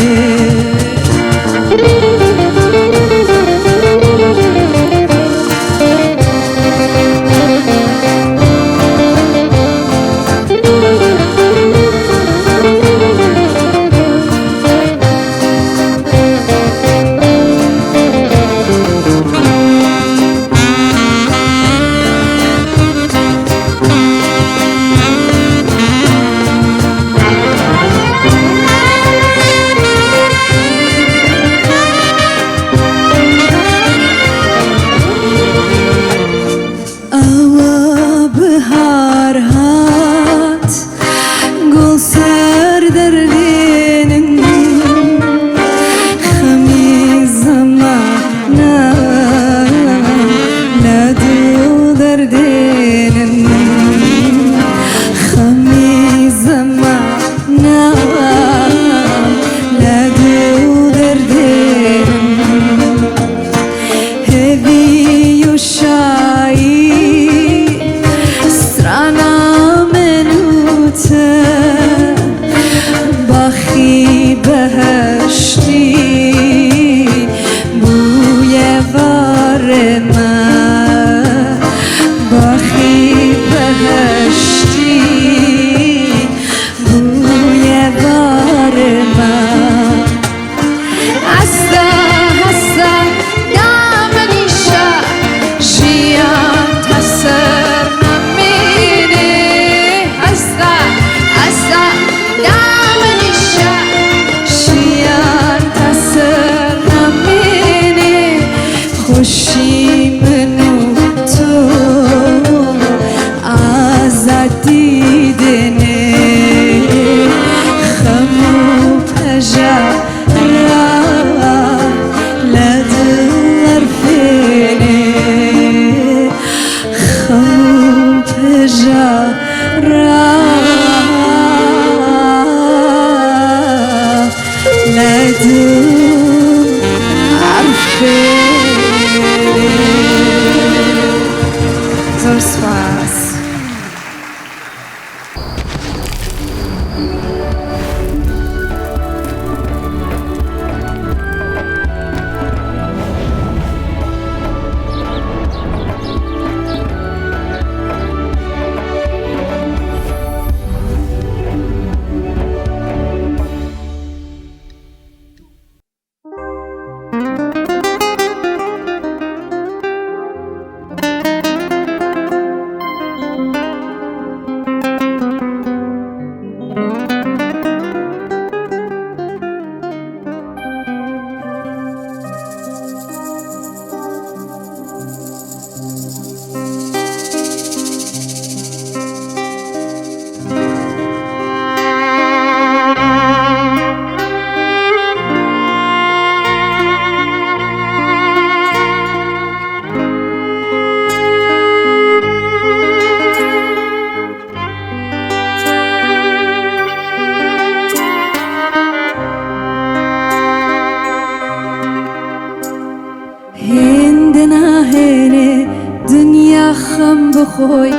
خم بخوی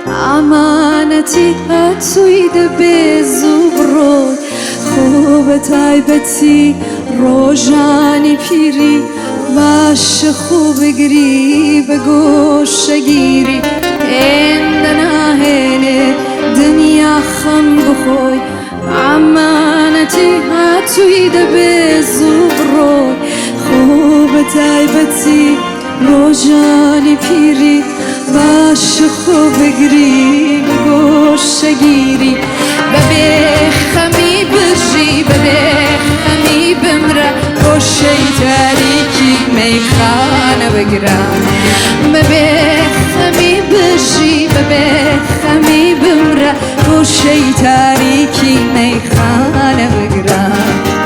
امانتی هاتوی دبی زبروی خوب تایبتی روژانی پیری باش خوب گری بگوش گیری هندنا هنه دنیا خم بخوی امانتی هاتوی دبی زبروی خوب تایبتی روژانی پیری باش خوب گری بگوش گیری ببخمی بجی ببخمی بمره گوشه تاریکی میخانه بگرم ببخمی بجی ببخمی بمره گوشه تاریکی میخانه بگرم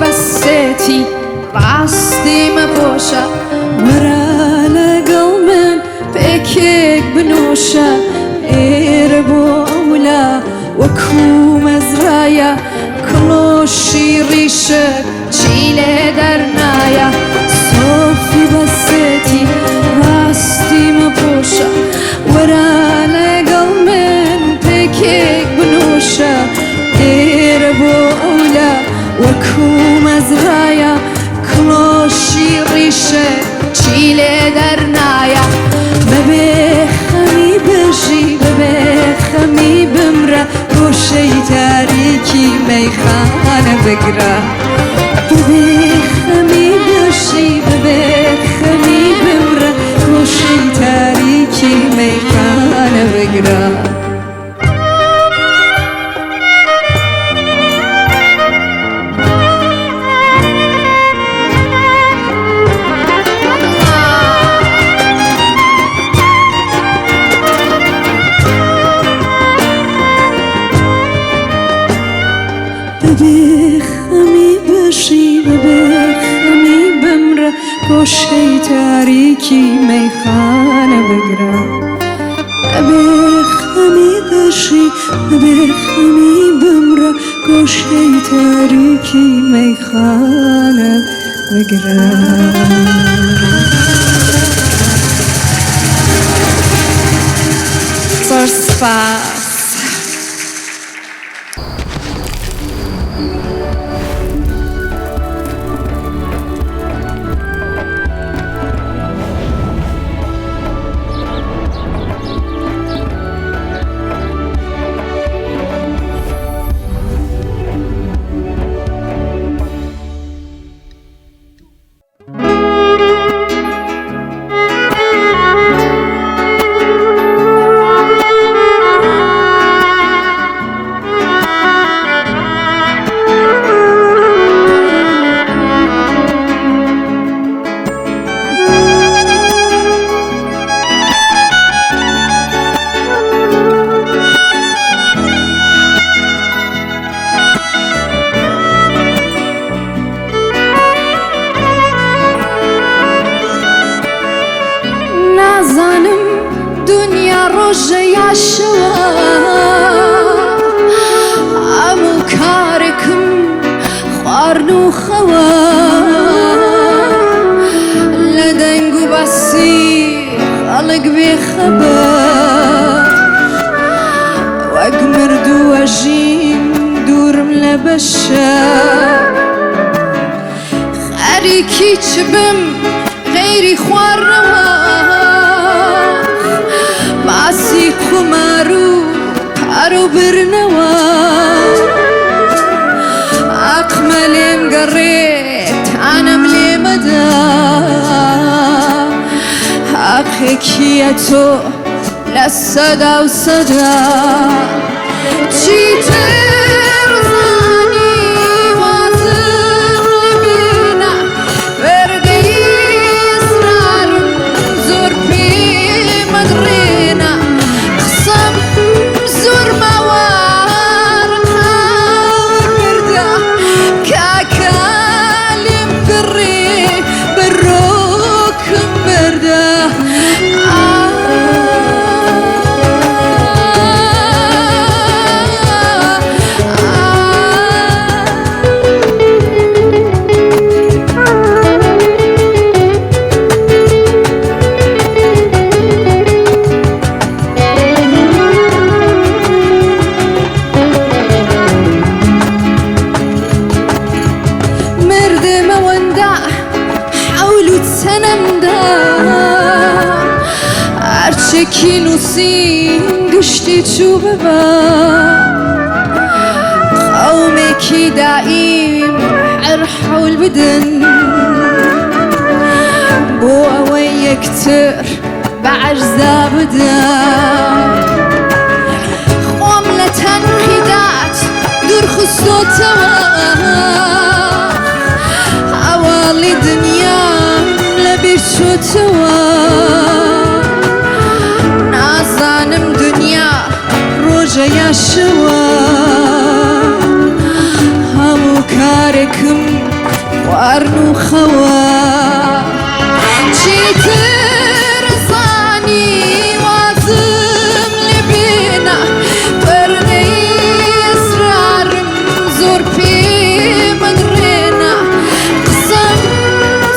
بسيتي راسي مبوشة ورا لقل من بكيك بنوشة إربو أولا وكو مزرايا كلوشي ريشك جيلي درنايا صوفي بسيتي راسي مبوشة ورا لقل من بكيك بنوشة إربو أولا وكو مزرايا كلوشي ريشة جيلي درنايا ببخمي بجي ببخمي بمرة روشي تاريكي ميخانة بقرا ببخمي بجي ببخمي بمرة روشي تاريكي ميخانة بقرا ببخمی بشی ببخمی بمره گوشه تاریکی میخانه بگرم ببخمی بشی ببخمی بمره گوشه تاریکی میخانه بگرم سپاس خريكي تشبم غيري خوارنوا معسي خمارو كارو برنوا أقمل مقريت أنا ملي مدى حقيقيته للصدى وصدى بالروح سكين وسين قشتي تشوف قومك دائم عرح والبدن بو ويا كتر بعجز ابدا خملة تنقيدات دور خصو توا اوالي دنيا لبير شو توا نازانم دنيا روجا يا شوا همو كاركم وارنو خوا جيتر صاني وازم لبينا برني اسرار زور بي مدرينا قسم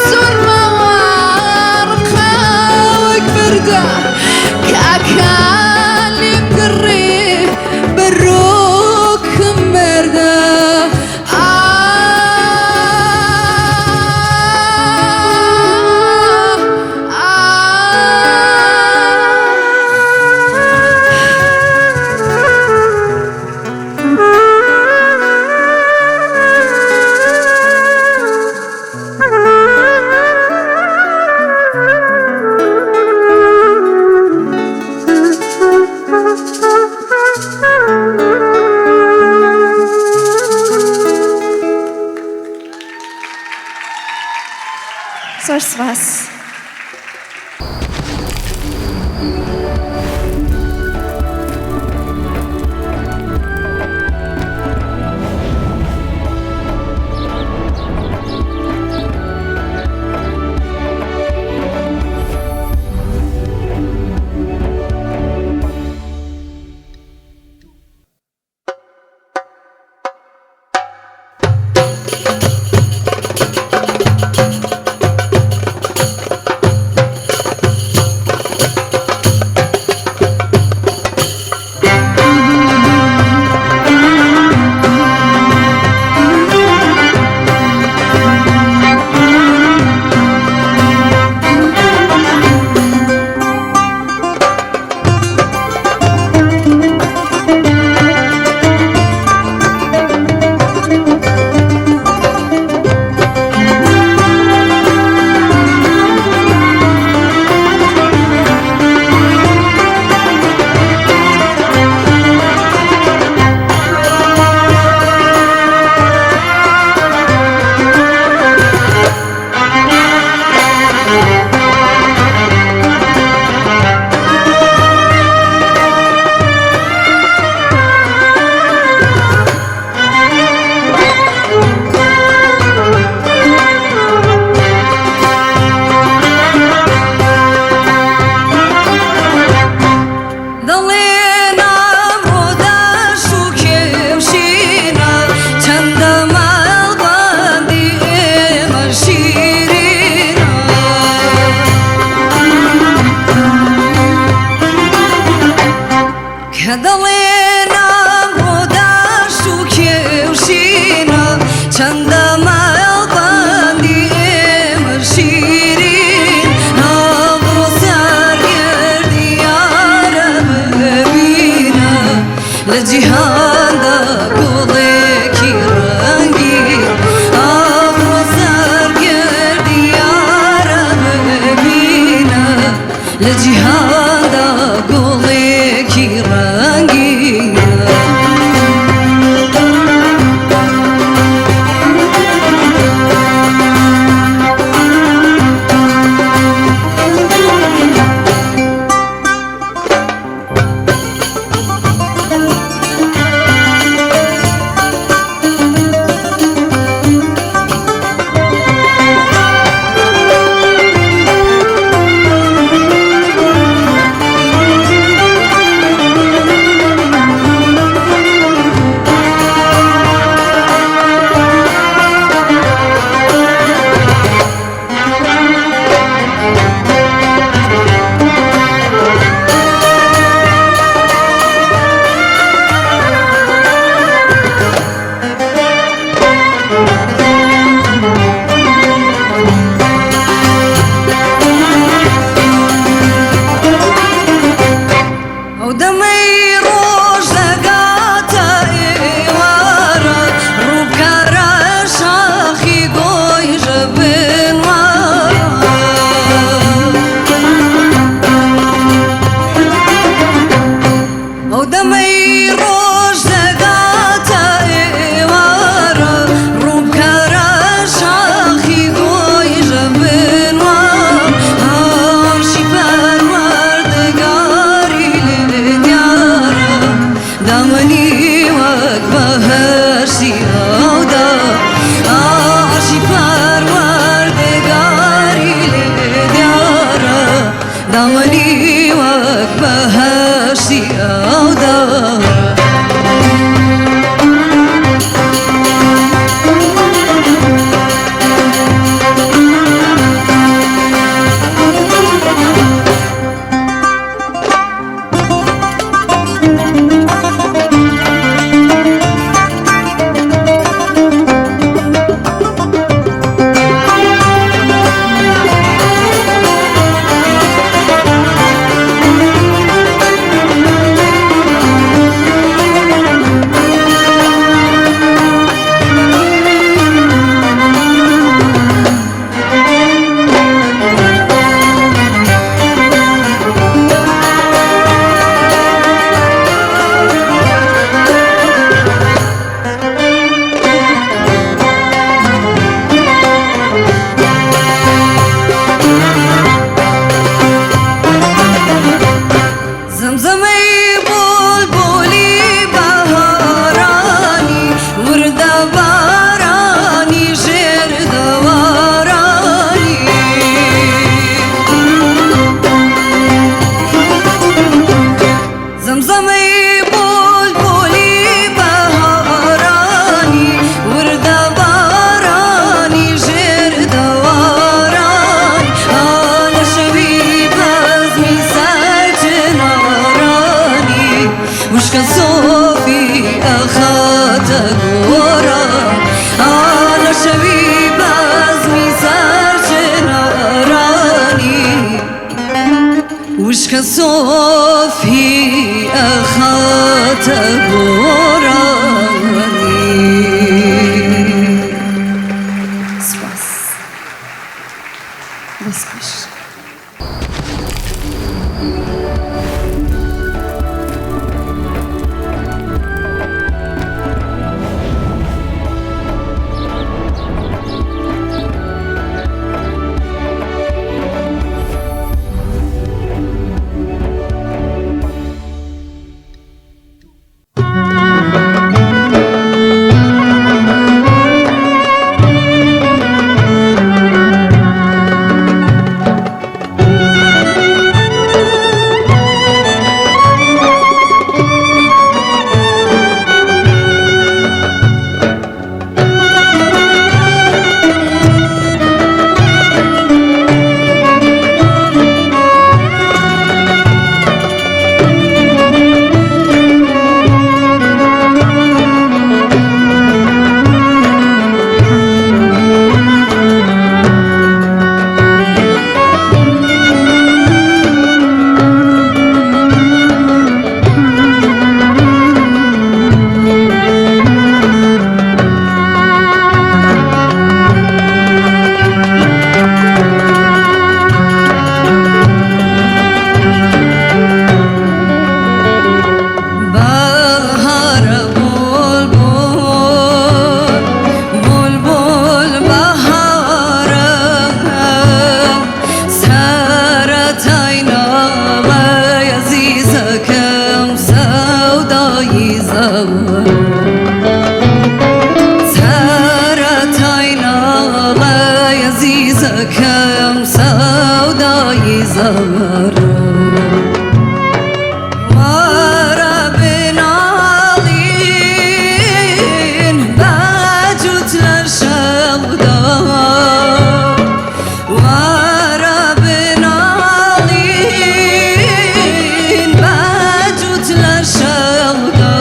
زور موارقة وكبردا كاكالي مقري بروك مردا زۆر سپاس. كصوفي أخات غراني سباس بس بش كم سوداي زهرة وربنا علين باجت للشودا وربنا علين باجت للشودا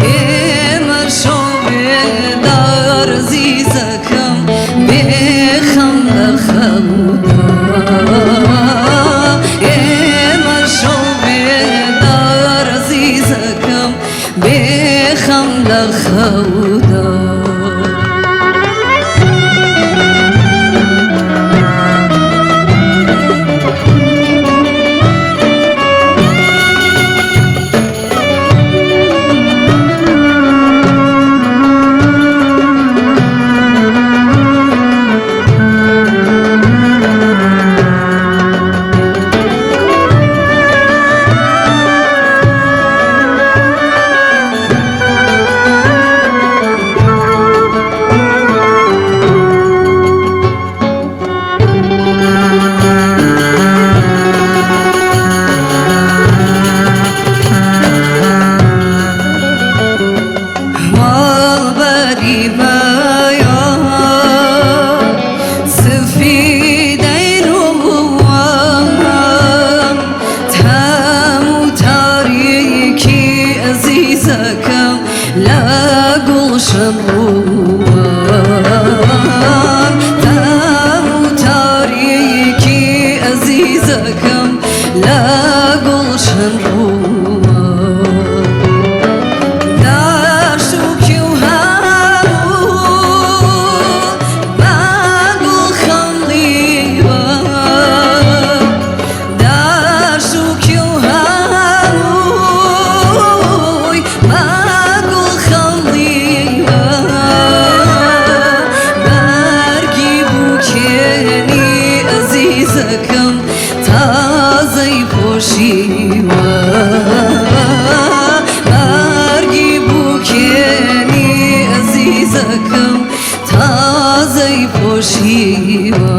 إمشوا بدار زيزكم بخم لخودا إمشوا بدار زيزكم بخم لخودا لا قلشن روان تامو تاريكي عزيزكم لا قلشن روان داشتوكي وهامو باقل خمليبا داشتوكي وهامو كم تازي بوشيوا برقي بوكيني عزيزكم تازي بوشيوا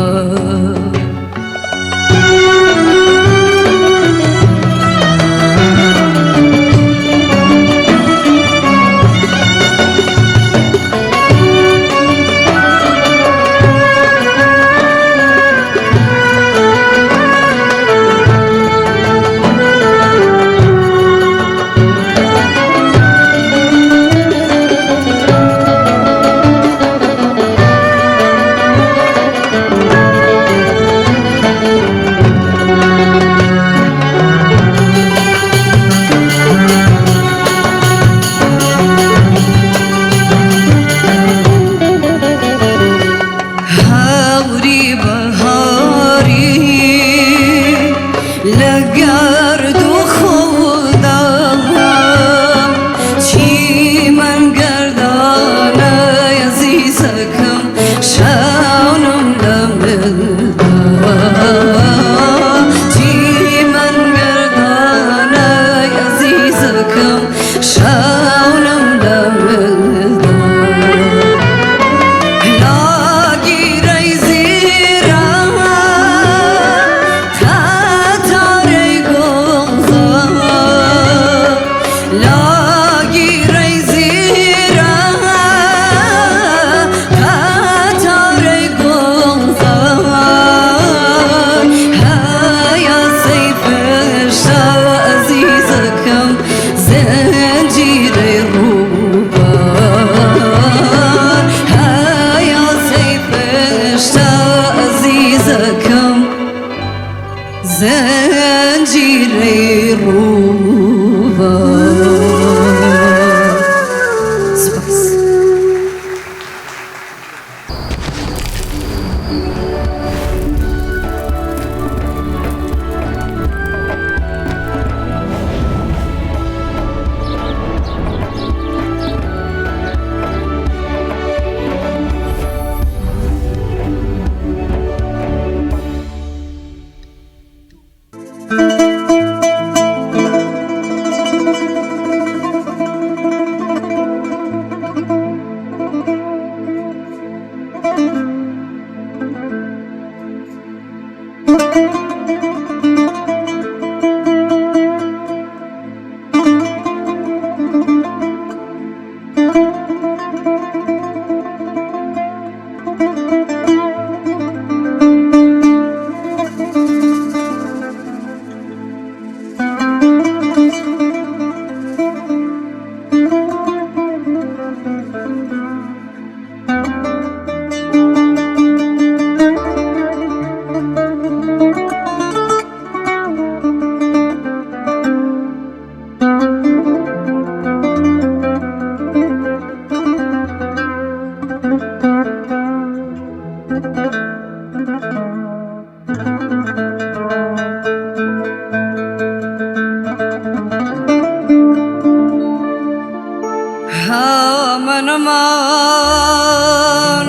aman aman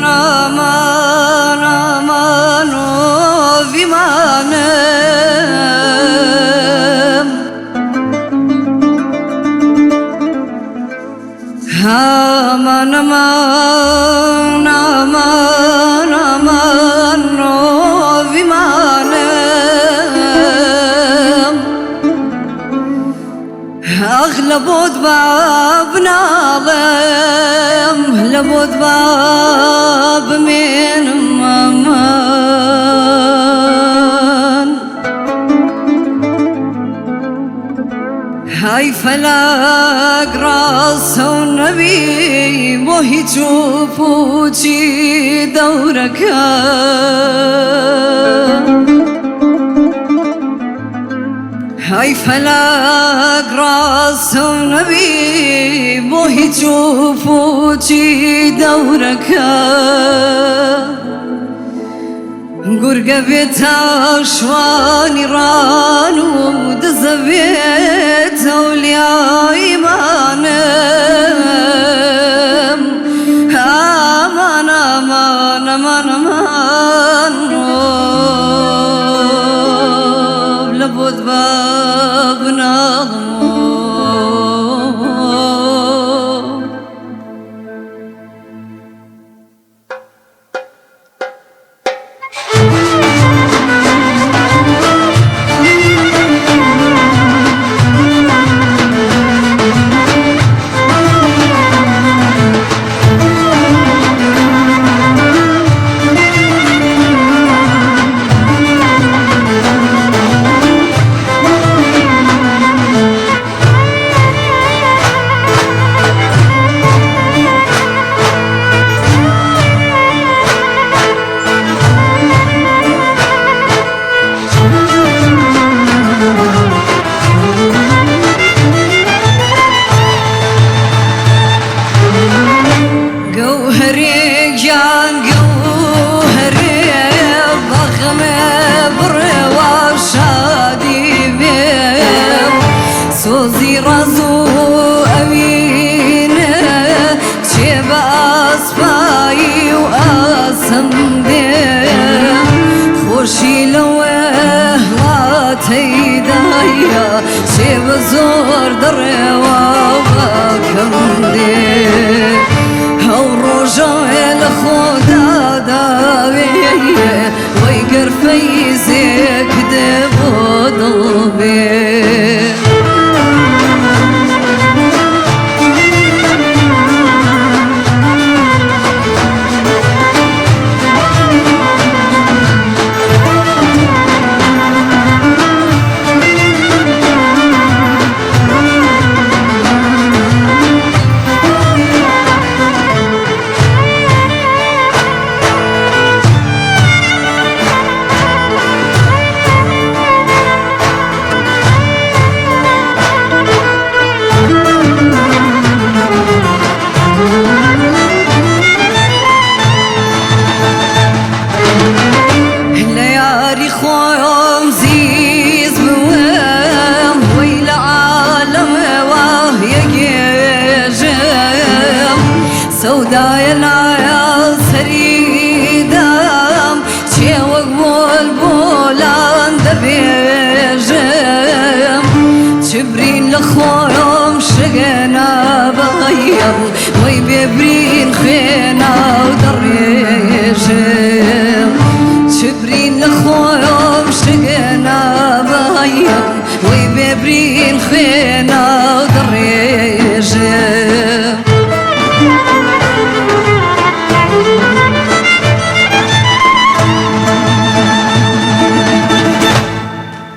aman aman of imanım aman aman aman aman of imanım أغلبود باب نالم لبود باب من مامان هاي فلاق راس النبي وهي تشوفوشي دورك هاي فلاق راس النبي بوهي تشوفوشي دورك قرقة بيتا شواني رانو دزبيتا وليا إيمانم أمان أمان أمان أمان لبود باب نظمو سوزي رازو أمينة شيب أصفاي وأسم ديم خوشي لو أهلاتي دايا شيب زور دروا وكم ديم هو رجع الخدا داوية ويقر فيزك دبو ضلبي سوداينا يا سريدام شيوق والبولان دبيجم جبرين لخويم شقنا بغير ويبيبرين خينا ودريجم جبرين لخويم شقنا بغير ويبيبرين خينا ودريجم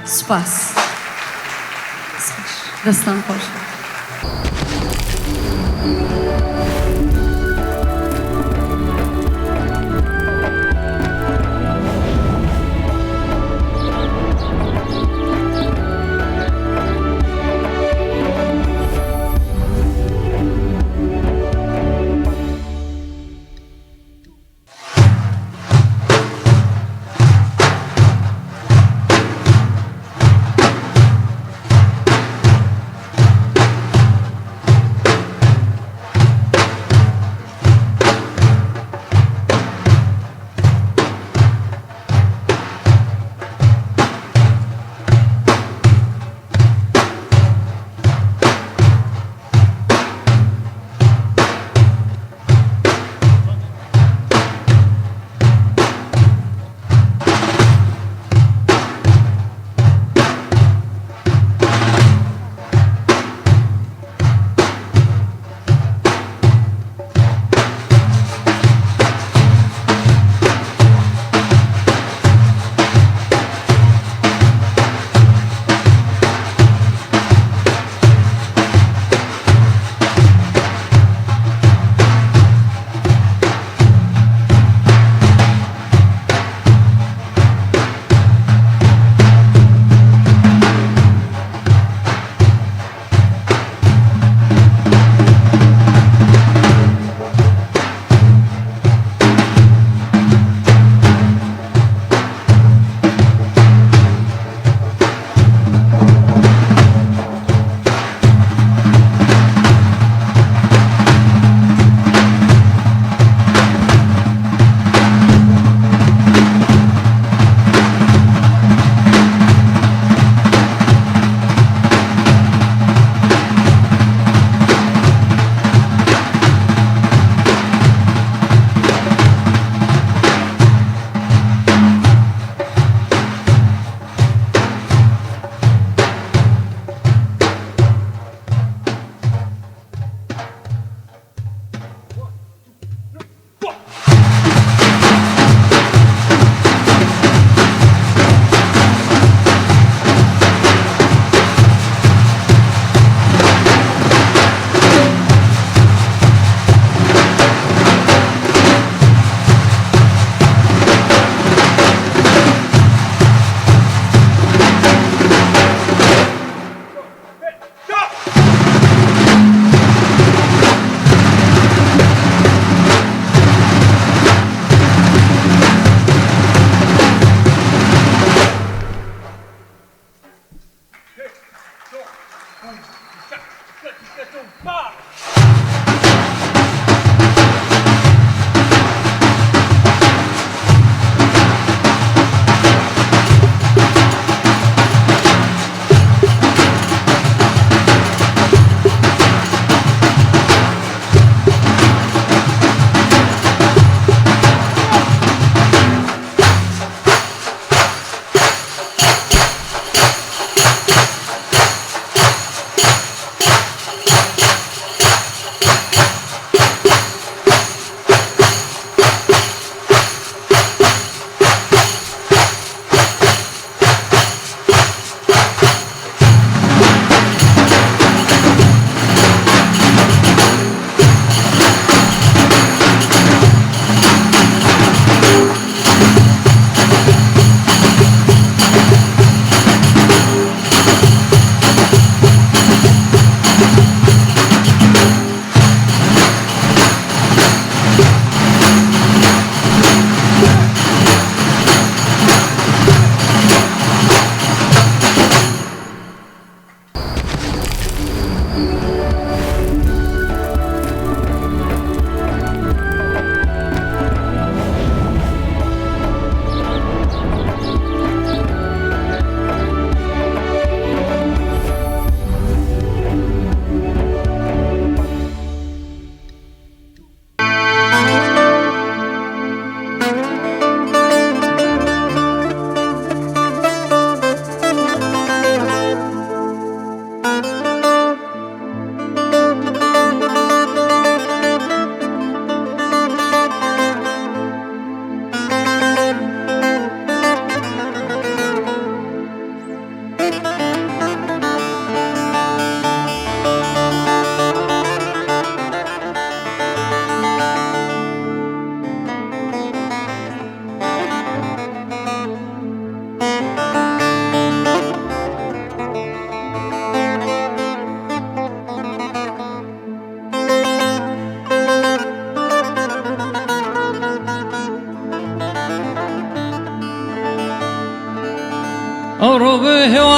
سپاس دستان خوش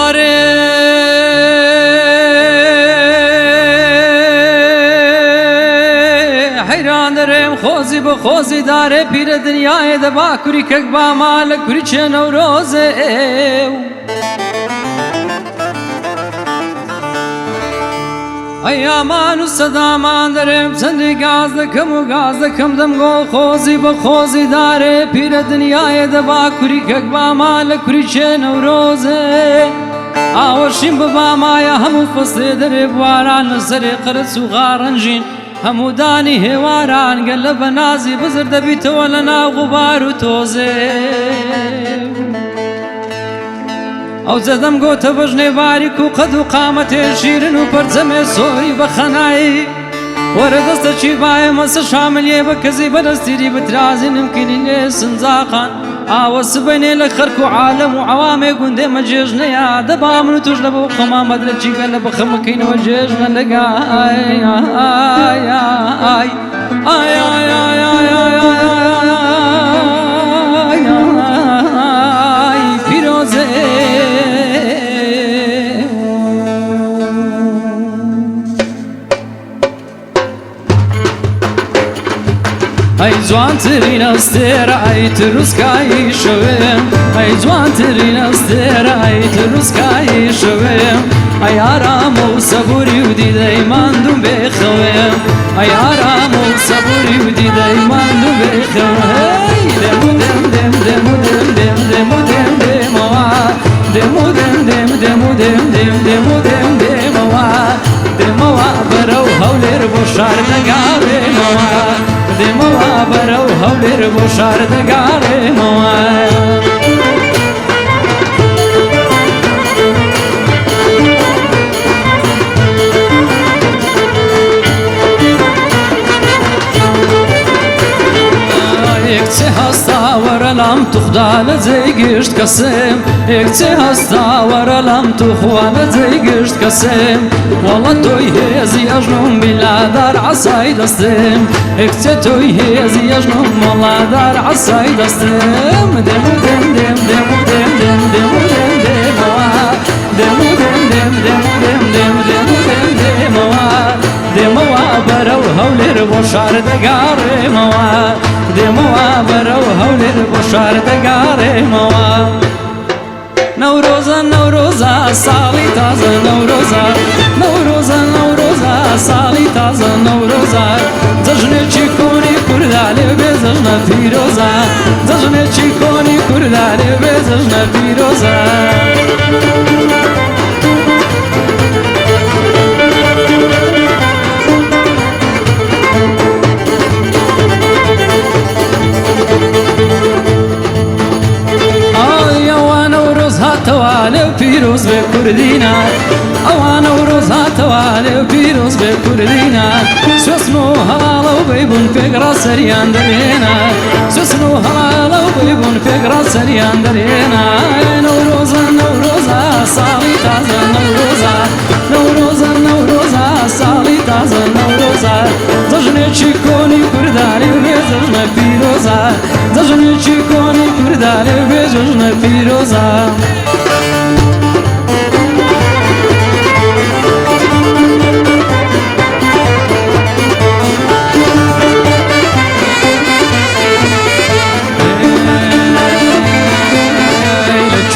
داره حیران دارم خوزی با خوزی داره پیر دنیای دبا کری کک با مال کری چه نوروزه ایامان و صدامان دارم چندی گاز دکم و گاز دکم دم گو خوزی با خوزی داره پیر دنیای دبا کری کک با مال کری چه نوروزه آوشیم ببا مایا همو فصل در بواران سر قرص و غارنجین همو دانی هواران قلب نازی بزر دبیت ولنا غبار و توزه او زدم گوت بجنه باریک و قد و قامت شیرن و پرزم سوری بخنایی وردست چی بای مس شاملیه بکزی بدستیری بترازی نمکنی نیسن زاقان آوس بینی لخرک و عالم و عوام گنده مجیجنه یا دبا منو تجلب و خمام مدرچی قلب خمکین و جیجنه لگا آی آی آی آی آی آی آی آی آی پیروزه ای جوان ترین استر ای تروسکای شویم ای جوان ترین استر ای تروسکای شویم ای آرام و صبوری و دیده مندم بخویم ای آرام و صبوری و دیده مندم بخویم دمو دم دم دمو دم دم دمو دم دم دمو دم دم دمو دم دم دمو دم دم دمو برو هولر بشار نگاره دمو برو هولر بشار نگاره هستا ورلام تخدال زيجشت كسم اكتي هستا ورلام تخوال زيجشت كسم والله توي هزي اجنم بلا دار عصاي دستم اكتي توي هزي اجنم والله دار عصاي دستم دمو دم دم دمو دم دم دمو دم دم دمو دم دم دمو دم دم دمو دم دمو برو هولر بشار دگاره دمو برو هولر بشار دگاره نوروزا نوروزا سالی تازه نوروزا نوروزا نوروزا سالی تازه نوروزا جشن چی کنی کردالی به جشن پیروزا جشن چی کنی کردالی به جشن پیروزا توالي وبيروز بكردينا أوانا وروزها توالي وبيروز بكردينا سوسنو هلالا وبيبون فقرا سريان درينا سوسنو هلالا وبيبون فقرا سريان درينا نوروزا نوروزا صالي تازا نوروزا نوروزا نوروزا صالي تازا نوروزا زجني تشيكوني كردالي وبيزجنا بيروزا زجني تشيكوني كردالي وبيزجنا بيروزا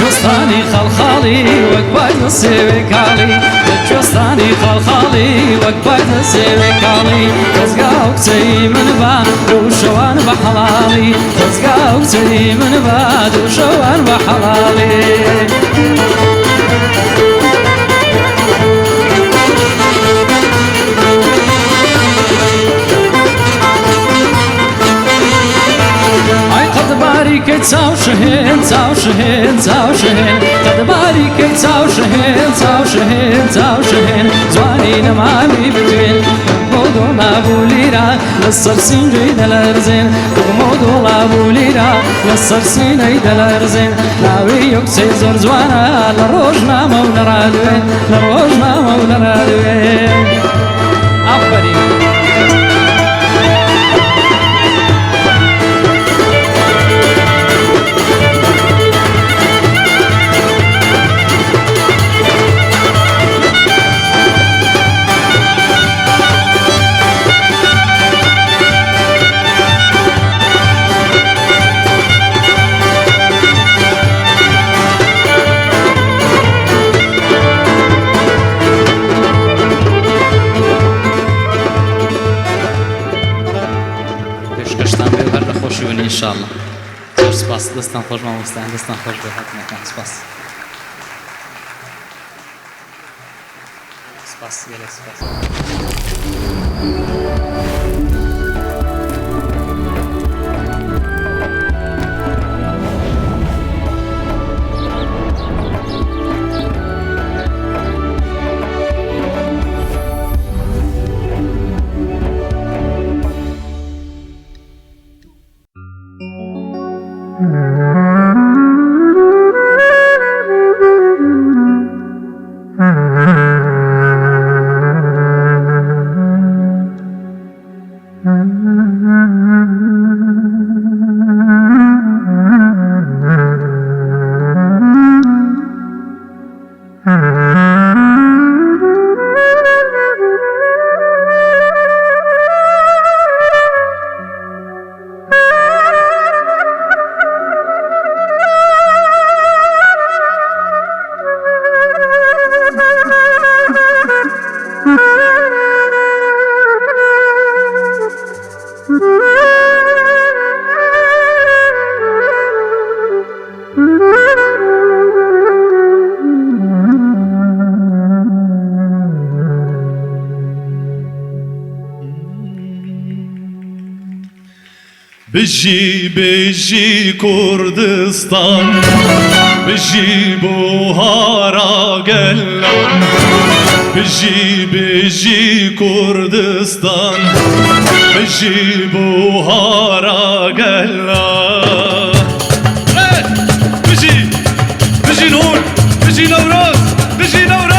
جستاني خالخالي وقبايد نسيوي كالي جستاني خالخالي وقبايد نسيوي كالي تزقاوك سي من بعد وشوان بحلالي تزقاوك سي من بعد وشوان بحلالي باريك تساو شهين تساو شهين تساو شهين قد باريك تساو شهين تساو شهين تساو شهين زواني نمامي بتوين مودو لابو ليرا للصرسين جيد الارزين مودو لابو ليرا للصرسين جيد الارزين لاوي يكسي زور زوانا لروجنا مولا رادوين لروجنا مولا رادوين أفرين پێشکەشتان بێ هەر لە خۆشیوەنی ئینشاءالله. زۆر سپاس، دەستان خۆش مامۆستایان، دەستان خۆش بێ هاتنەکان. سپاس. سپاس گەلێک سپاس. بجي بجي كردستان بجي بوهارا قلان بجي بجي كردستان بجي بوهارا قلان بجي بجي نور بجي نوروز بجي نوروز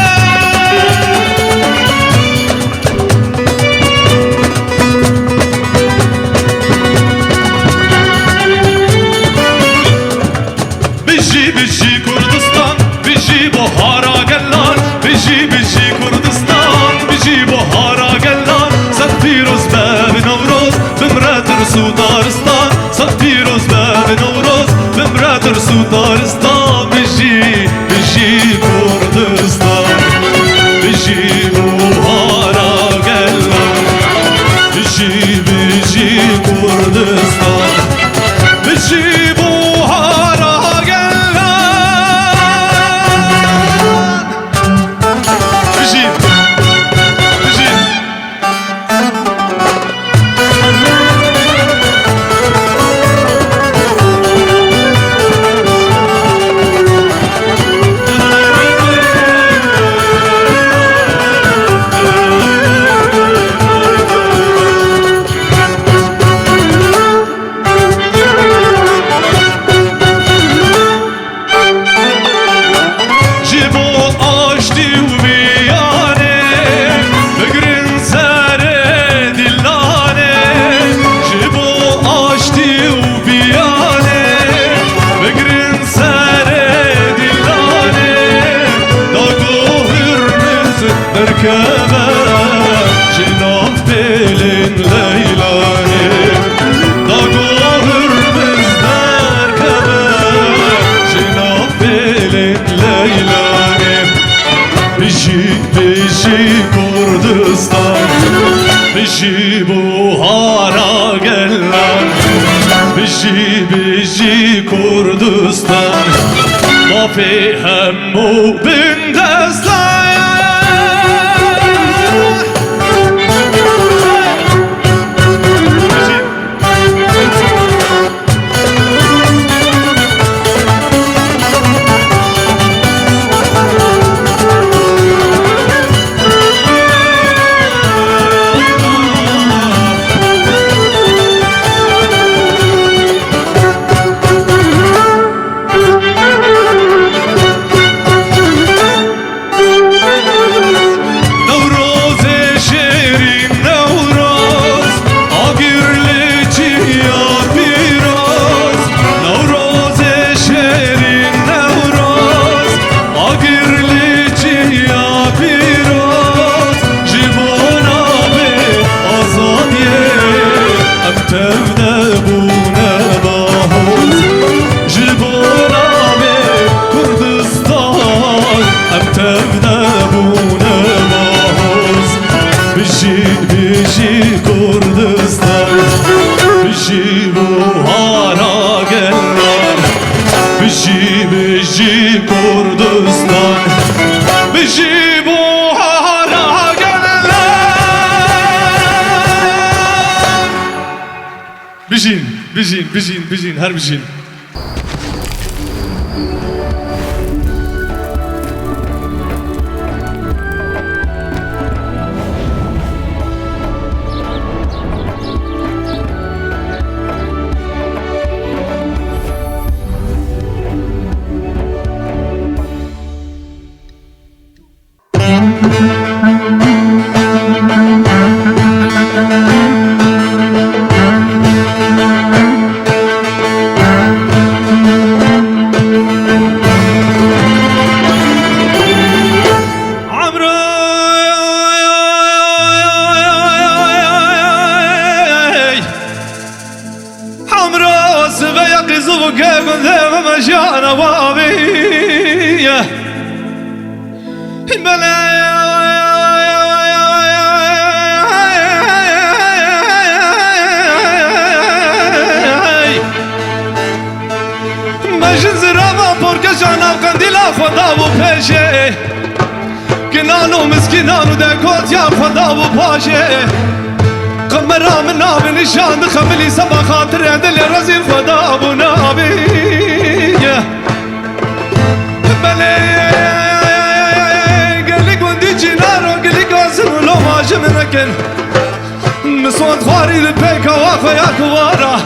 بيجي كردستان بيجي بوهارا قلان بيجي كردستان بيجي بوهارا قلان صد فيروز باب نوروز بمرات رسو دارستان صد فيروز باب نوروز بمرات رسو دارستان بيجي كردستان بيجي بوهارا قلان بيجي كردستان بيجي بيجي بوهارا قلان بيجي كردستان ما في هم وبندستان بجی بوهارا گلان بجی بجی کردستان بجی بوهارا گلان بجین بجین بجین بجین هر بجین مسكينانو داكوت يا خدا وباشه قمرا من ناب نشان خملي سبا خاطر عدل رزي خدا ابو نابي بلي قالك ودي جنارو قالك واسم لو ما جمركن مسوات خواري لبيكا واخويا كوارا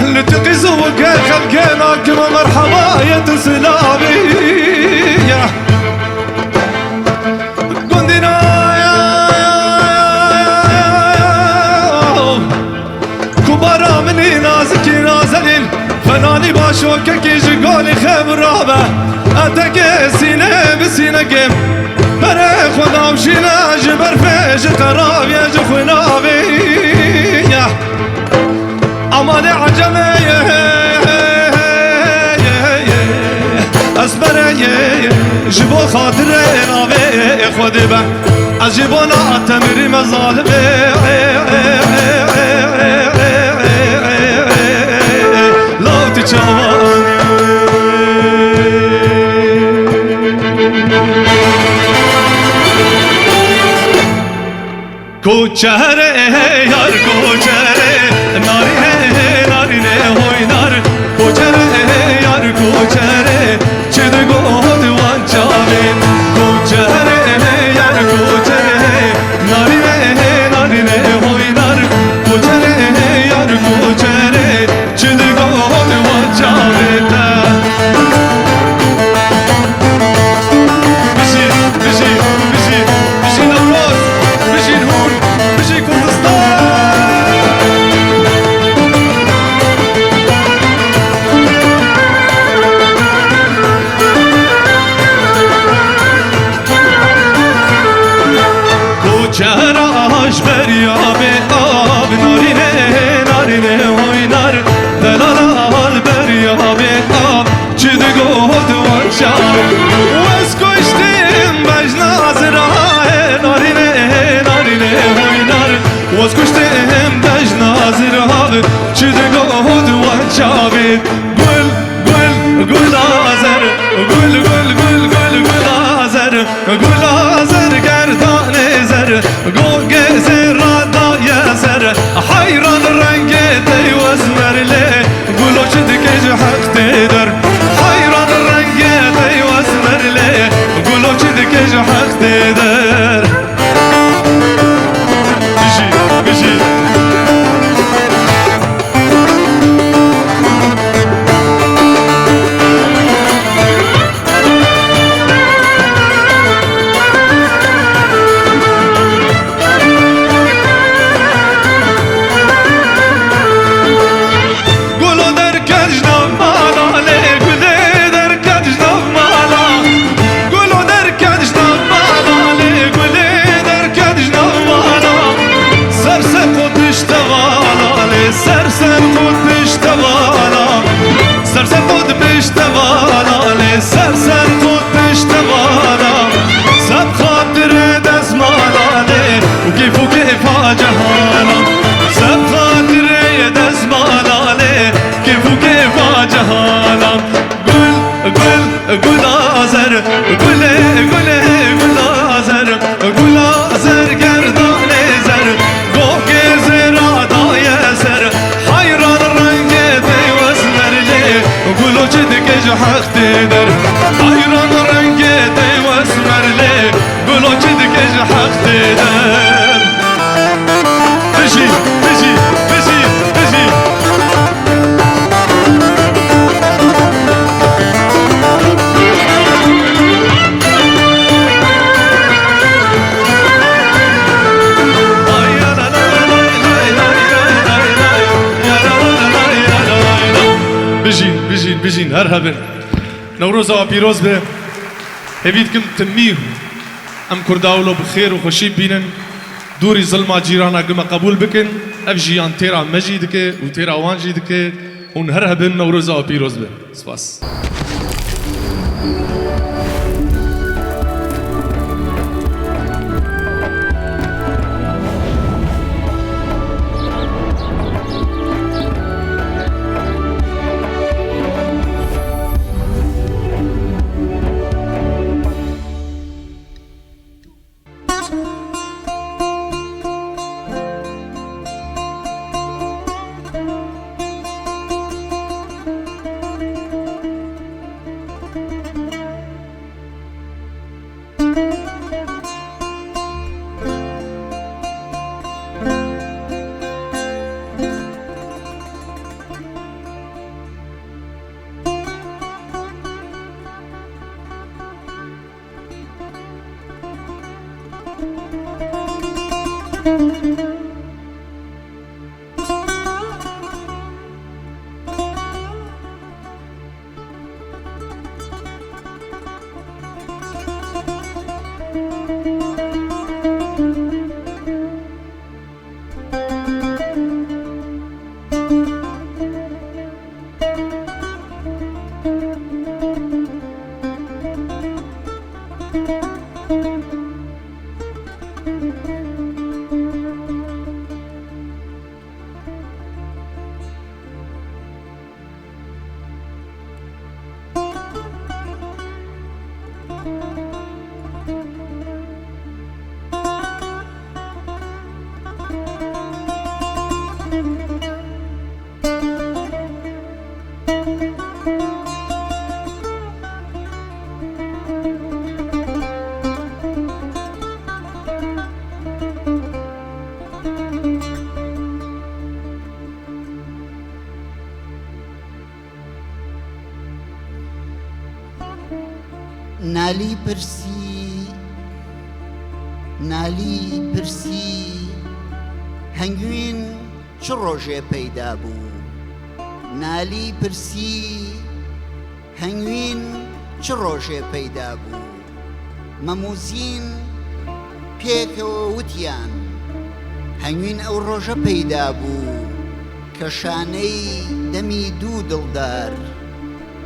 لتقي زوق خلقينا كما مرحبا يا تسلابي فناني باشوكك يجي قولي خبرابة أتك سينة بسينة كم بري خدا وشينا جبر فيش قراب يا جخونا بي أماني عجمي أسبري جبو خاطرين أبي خودي بان أجيبونا أتمري مظالمي کوچهره یار کوچهره ناری ناری هوی نار کوچهره یار کوچهره چه دگود وان چاوین کوچهره یار کوچهره ناری ناری هوی نار کوچهره یار کوچهره چه دگود وان چاوین حيران رنقتي واسمر ليه قولوا شدك حق تقدر حيران رنقتي واسمر ليه قولوا شدك حق تقدر بشي بشي كيف جهانا سب خاطري دزمان بژین هەر هەبن نەورۆزەوە پیرۆز بێ هەویدکم تمیو ئەم کورداوڵۆ بخێر و خۆشی بینن دووری زڵما جیرانە گمە قبول بکن ئەف ژیان تێرا مەژی دکێ و تێرا وانژی دکێ هون هەر هەبن نەورۆزەوە پیرۆز بێ سپاس نالی پرسی هەنگوین چ ڕۆژێ پەیدا بوو نالی پرسی هەنگوین چ ڕۆژێ پەیدا بوو مەموزین پێکەوە وتیان هەنگوین ئەو ڕۆژە پەیدا بوو کە شانەی دەمی دوو دڵدار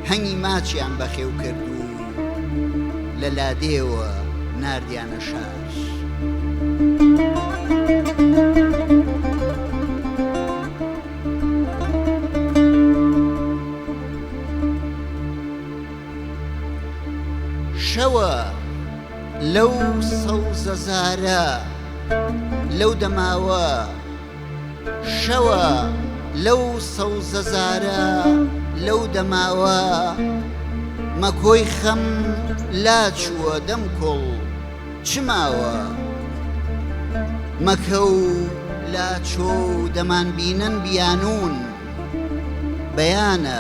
هەنگی ماچیان بەخێو کردو لە لادێوە ناردیانە شار شەوە لەو سەوزەزارە لەو دەماوە شەوە لەو سەوزەزارە لەو دەماوە مەکۆی خەم لاچووە دەم کۆڵ چماوە مەکە و لاچۆ و دەمان بینن بیانون بەیانە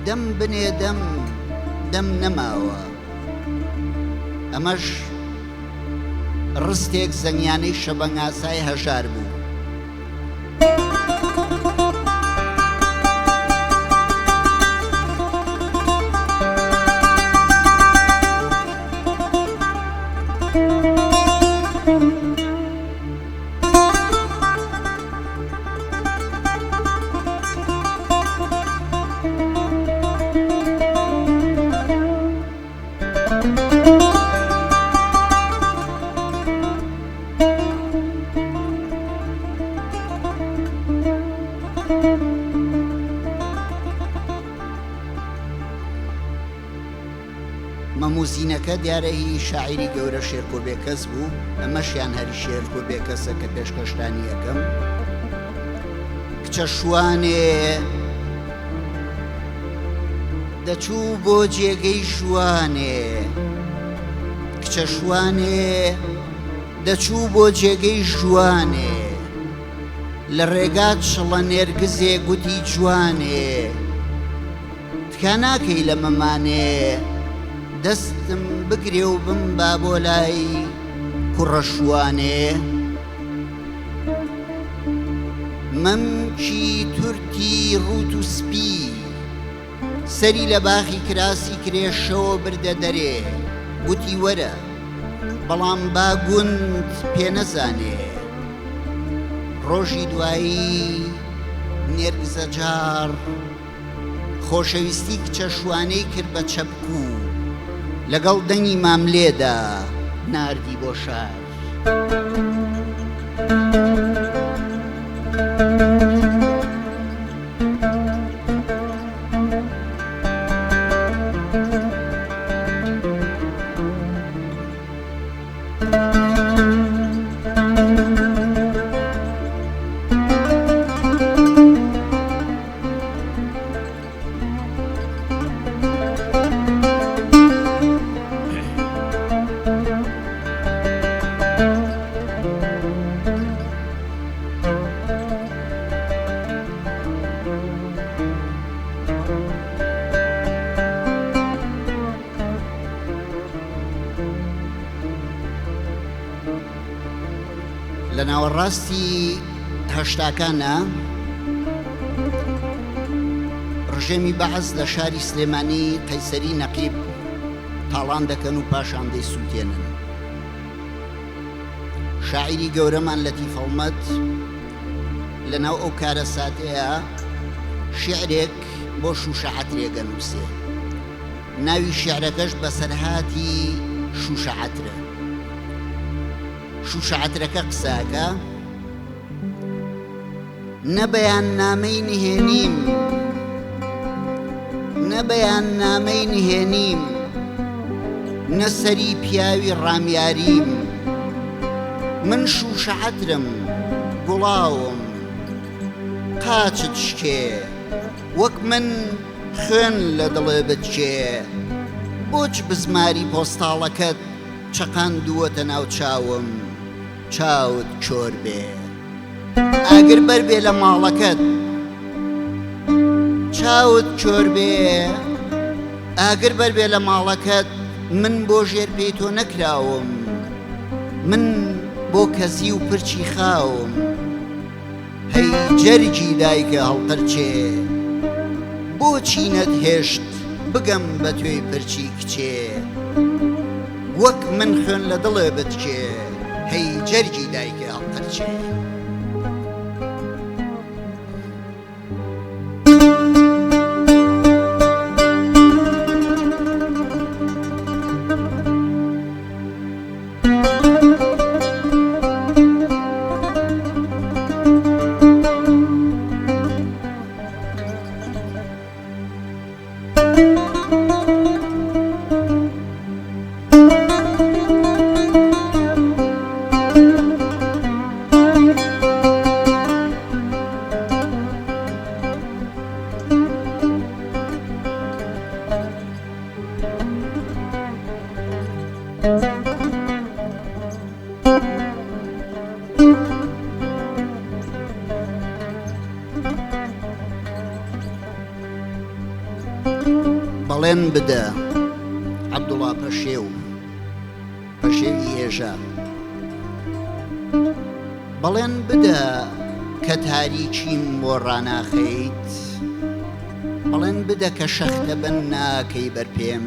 دەم بنێ دەم نەماوە ئەمەش ڕستێک زەنگیانەی شەبەنگاسای هەژار بوو مەموزینەکە دیارە هی شاعیری گەورە شێرکۆبێکەس بوو ئەمەشیان هەری شێرکۆبێکەسە کە پێشکەشتانی یەکەم کچە شوانێ دەچوو بۆ جێگەی ژوانێ کچە شوانێ دەچوو بۆ جێگەی ژوانێ لە ڕێگات شڵە نێرگزێ گوتی جوانێ تکا ناکەی لە مەمانێ دەستم بگرێ و بم با بۆ لای کوڕە شوانێ مەمکی تورکی ڕوت و سپی سەری لە باخی کراسی کرێشەوە بردە دەرێ گوتی وەرە بەڵام با گوند پێ نەزانێ ڕۆژی دوایی نێرگزە جار خۆشەویستی کچە شوانەی کرد بە چەپکو لەگەڵ دەنگی ماملێدا ناردی بۆ شار لە ناوەڕاستی هەشتاکانە ڕژێمی بەعز لە شاری سلێمانی قەیسەری نەقیب تاڵان دەکەن و پاشان دەیسووتێنن. شاعیری گەورەمان لەتیف هەڵمەت لەناو ئەو کارە ساتەیە شیعرێک بۆ شوشە عەترێگە نووسێ، ناوی شیعرەکەش بەسەرهاتی شوشە عەترە. شوشە عەترەکە قساکە نەبەیان نامەی نهێنیم، نەبەیان نامەی نهێنیم، نەسەری پیاوی ڕامیاریم، من شوشە عەترم گوڵاوم قاچت شکێ، وەک من خوێن لە دڵێ بچێ، بۆچ بزماری پۆستاڵەکەت چەقاندووەتە ناو چاوم، چاوت چۆر بێ ئاگر بەر بێ لە ماڵەکەت، چاوت چۆر بێ ئاگر بەر بێ لە ماڵەکەت، من بۆ ژێر پێی تۆ نەکراوم، من بۆ کەسی و پرچی خاوم، هەی جەرگی دایکە هەڵقرچێ، بۆچی نەتهێشت بگەم بە توێی پرچی کچێ، وەک من خوێن لە دڵێ بچێ، هەی جەرگی دایکە هەڵقرچێ. بەڵێن بدە عەبدوڵڵا پەشێو، پەشێوی هێژە، بەڵێن بدە کە تاریکیم بۆ ڕاناخەیت، بەڵێن بدە کە شەختە بن ناکەی بەرپێم،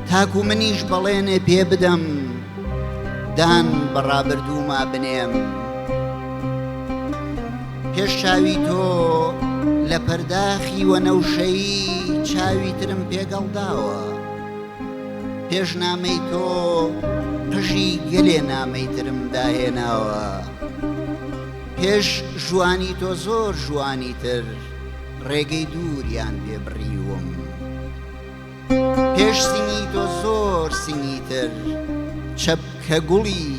تاکو منیش بەڵێنێ پێ بدەم دان بەڕابردووما بنێم، پێش چاوی تۆ لە پەرداخی وەنەوشەیی چاوی ترم پێگەڵداوە، پێش نامەی تۆ قژی گەلێ نامەی ترم داهێناوە، پێش ژوانی تۆ زۆر ژوانی تر ڕێگەی دووریان پێبڕیوم، پێش سینی تۆ زۆر سینی تر چەپکە گوڵی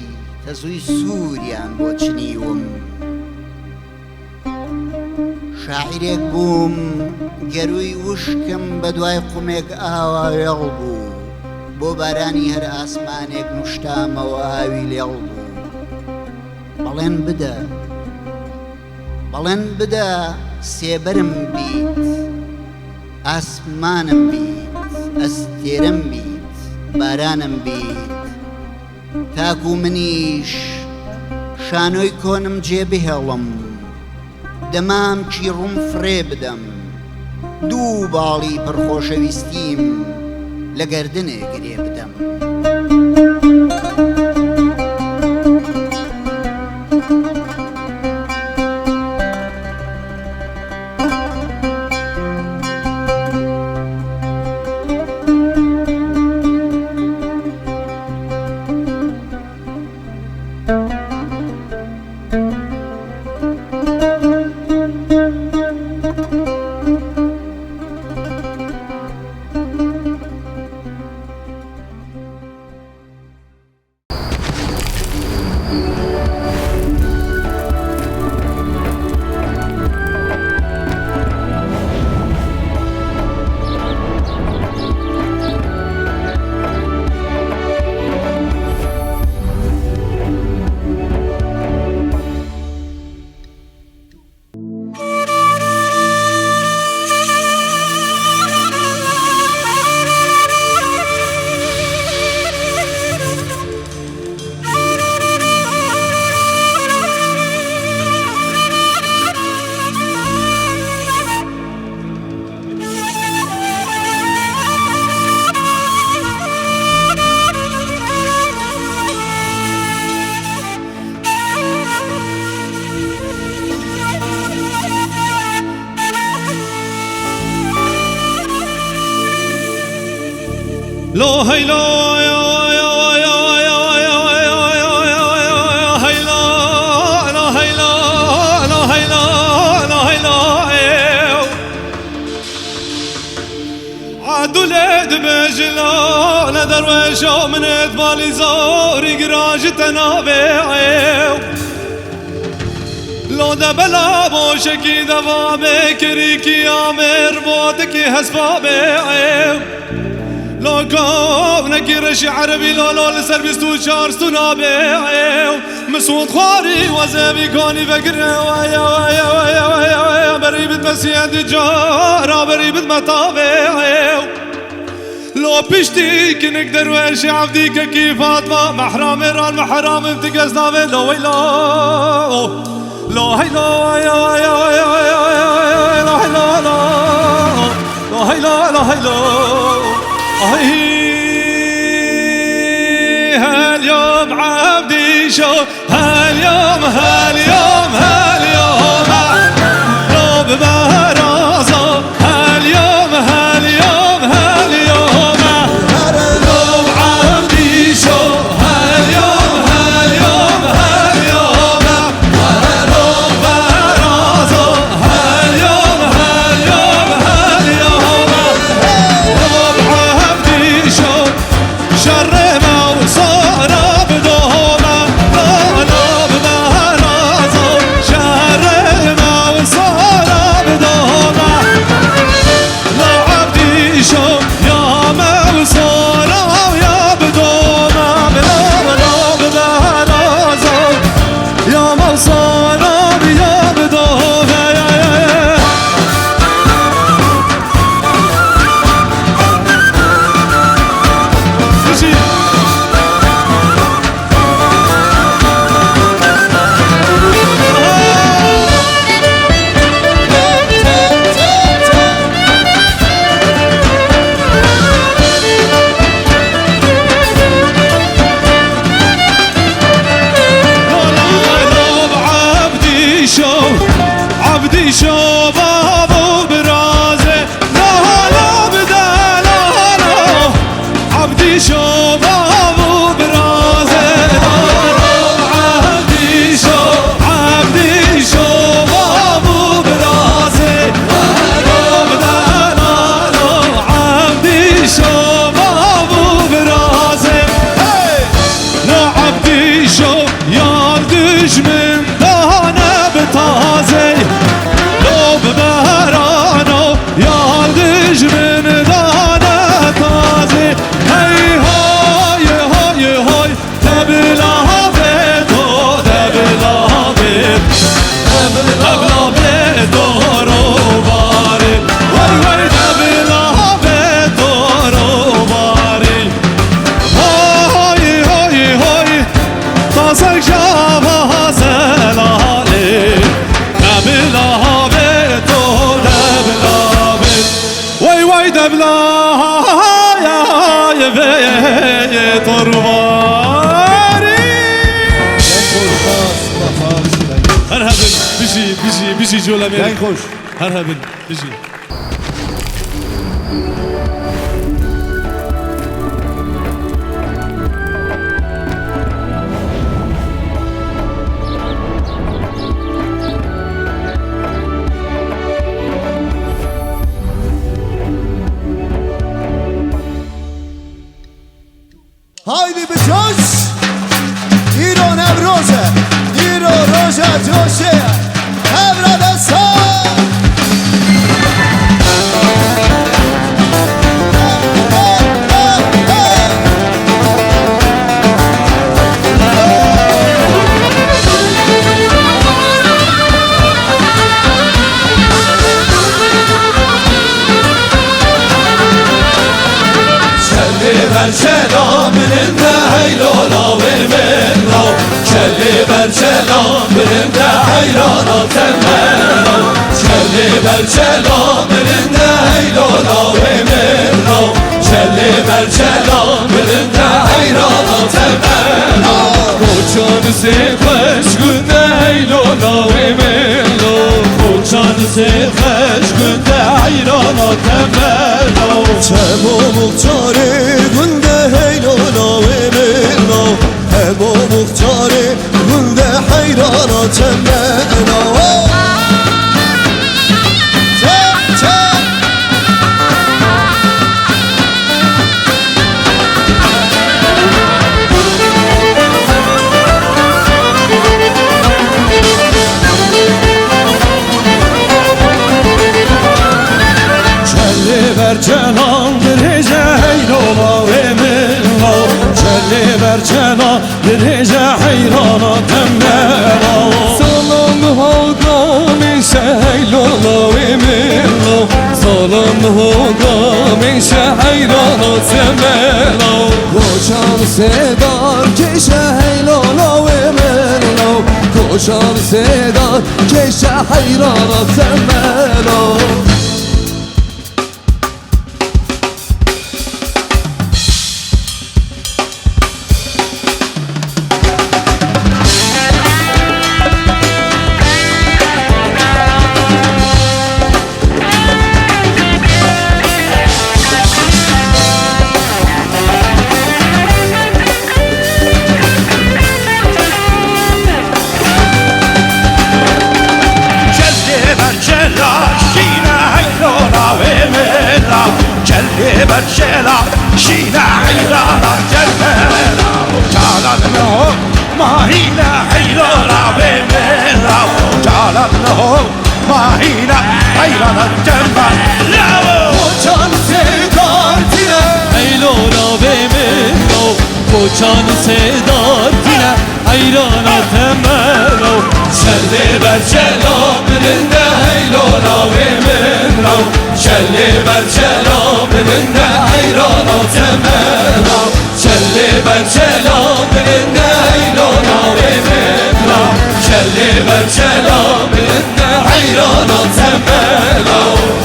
تەزووی سووریان بۆ چنیوم، شاعیرێک بووم گەروی وشکم بە دوای قومێک ئاوا وێڵ بوو، بۆ بارانی هەر ئاسمانێک نوشتامەوە ئاوی لێڵ بوو، بەڵێن بدە بەڵێن بدە سێبەرم بیت، ئاسمانم بیت، ئەستێرەم بیت، بارانم بیت، تاکو منیش شانۆی کۆنم جێبهێڵم، دەمام چی ڕوم فرێ بدەم، دوو باڵی پڕخۆشەویستیم لە گەردنێ گرێ بدەم. لو هيلا عدولت بجلا ندرويشو من اتبالي زوري قراج تنابيعيو لو دبلا بوشكي دفا بكريكي عمر بوتكي هسفا بيعيو لو كونك رشي عربي لو لسربستو شارستو نابيعيو مسود خواري وزابي كوني فكر ويا ويا ويا ويا ويا بريبت مسياد جارة بريبت مطابيعيو لو بشتيك نقدر ويشي عبديك كيف فاطمة محرام ران محرام انتقاز نابي لو ويلو لو هيلو ويا ويا ويا ويا ويا لو هيلو لو هيلو لو هيلو هاليوم عبدي شو هاليوم هاليوم هاليوم لو ببرازه هاليوم هاليوم هاليوم لو عبدي شو هاليوم هاليوم هاليوم لو برازه هاليوم هاليوم هاليوم لو عبدي دبلا يا طرواري هر هبن بيجي جولا ميري هر هبن بيجي Haydi bir coş İro nevroze İro roze coşe Evrada sağ برچلان برنده هیلالا و منو چلی برچلان برنده هیلالا تمنو چلی برچلان برنده هیلالا و منو چلی برچلان برنده هیلالا تمنو کوچان سی خوش گنده هیلالا و منو کوچان سی خوش گنده هیلالا تمنو Çebo muhtare günde heylana ve menna Çebo muhtare günde hayrana temmena برچلان برهجه هیرانا و منو چلی برچلان برهجه هیرانا تمنا سلام ها گامیشه هیلالا و منو سلام ها گامیشه هیرانا تمنا Koşan sedar keşe heylana ve menna Koşan sedar keşe hayrana temmena برشلا شينا حيرانا جمالا جعلناه ماهينا حيرانا بملا جعلناه ماهينا حيرانا جمالا کوچان سدار تیره ایلالا به منو کوچان سدار تیره ایرانا تمنو چلی برچلا برنده ایلالا به منو چلی برچلا برنده ایرانا تمنو چلی برچلا برنده ایلالا به منو چلی برچلا برنده ایرانا تمنو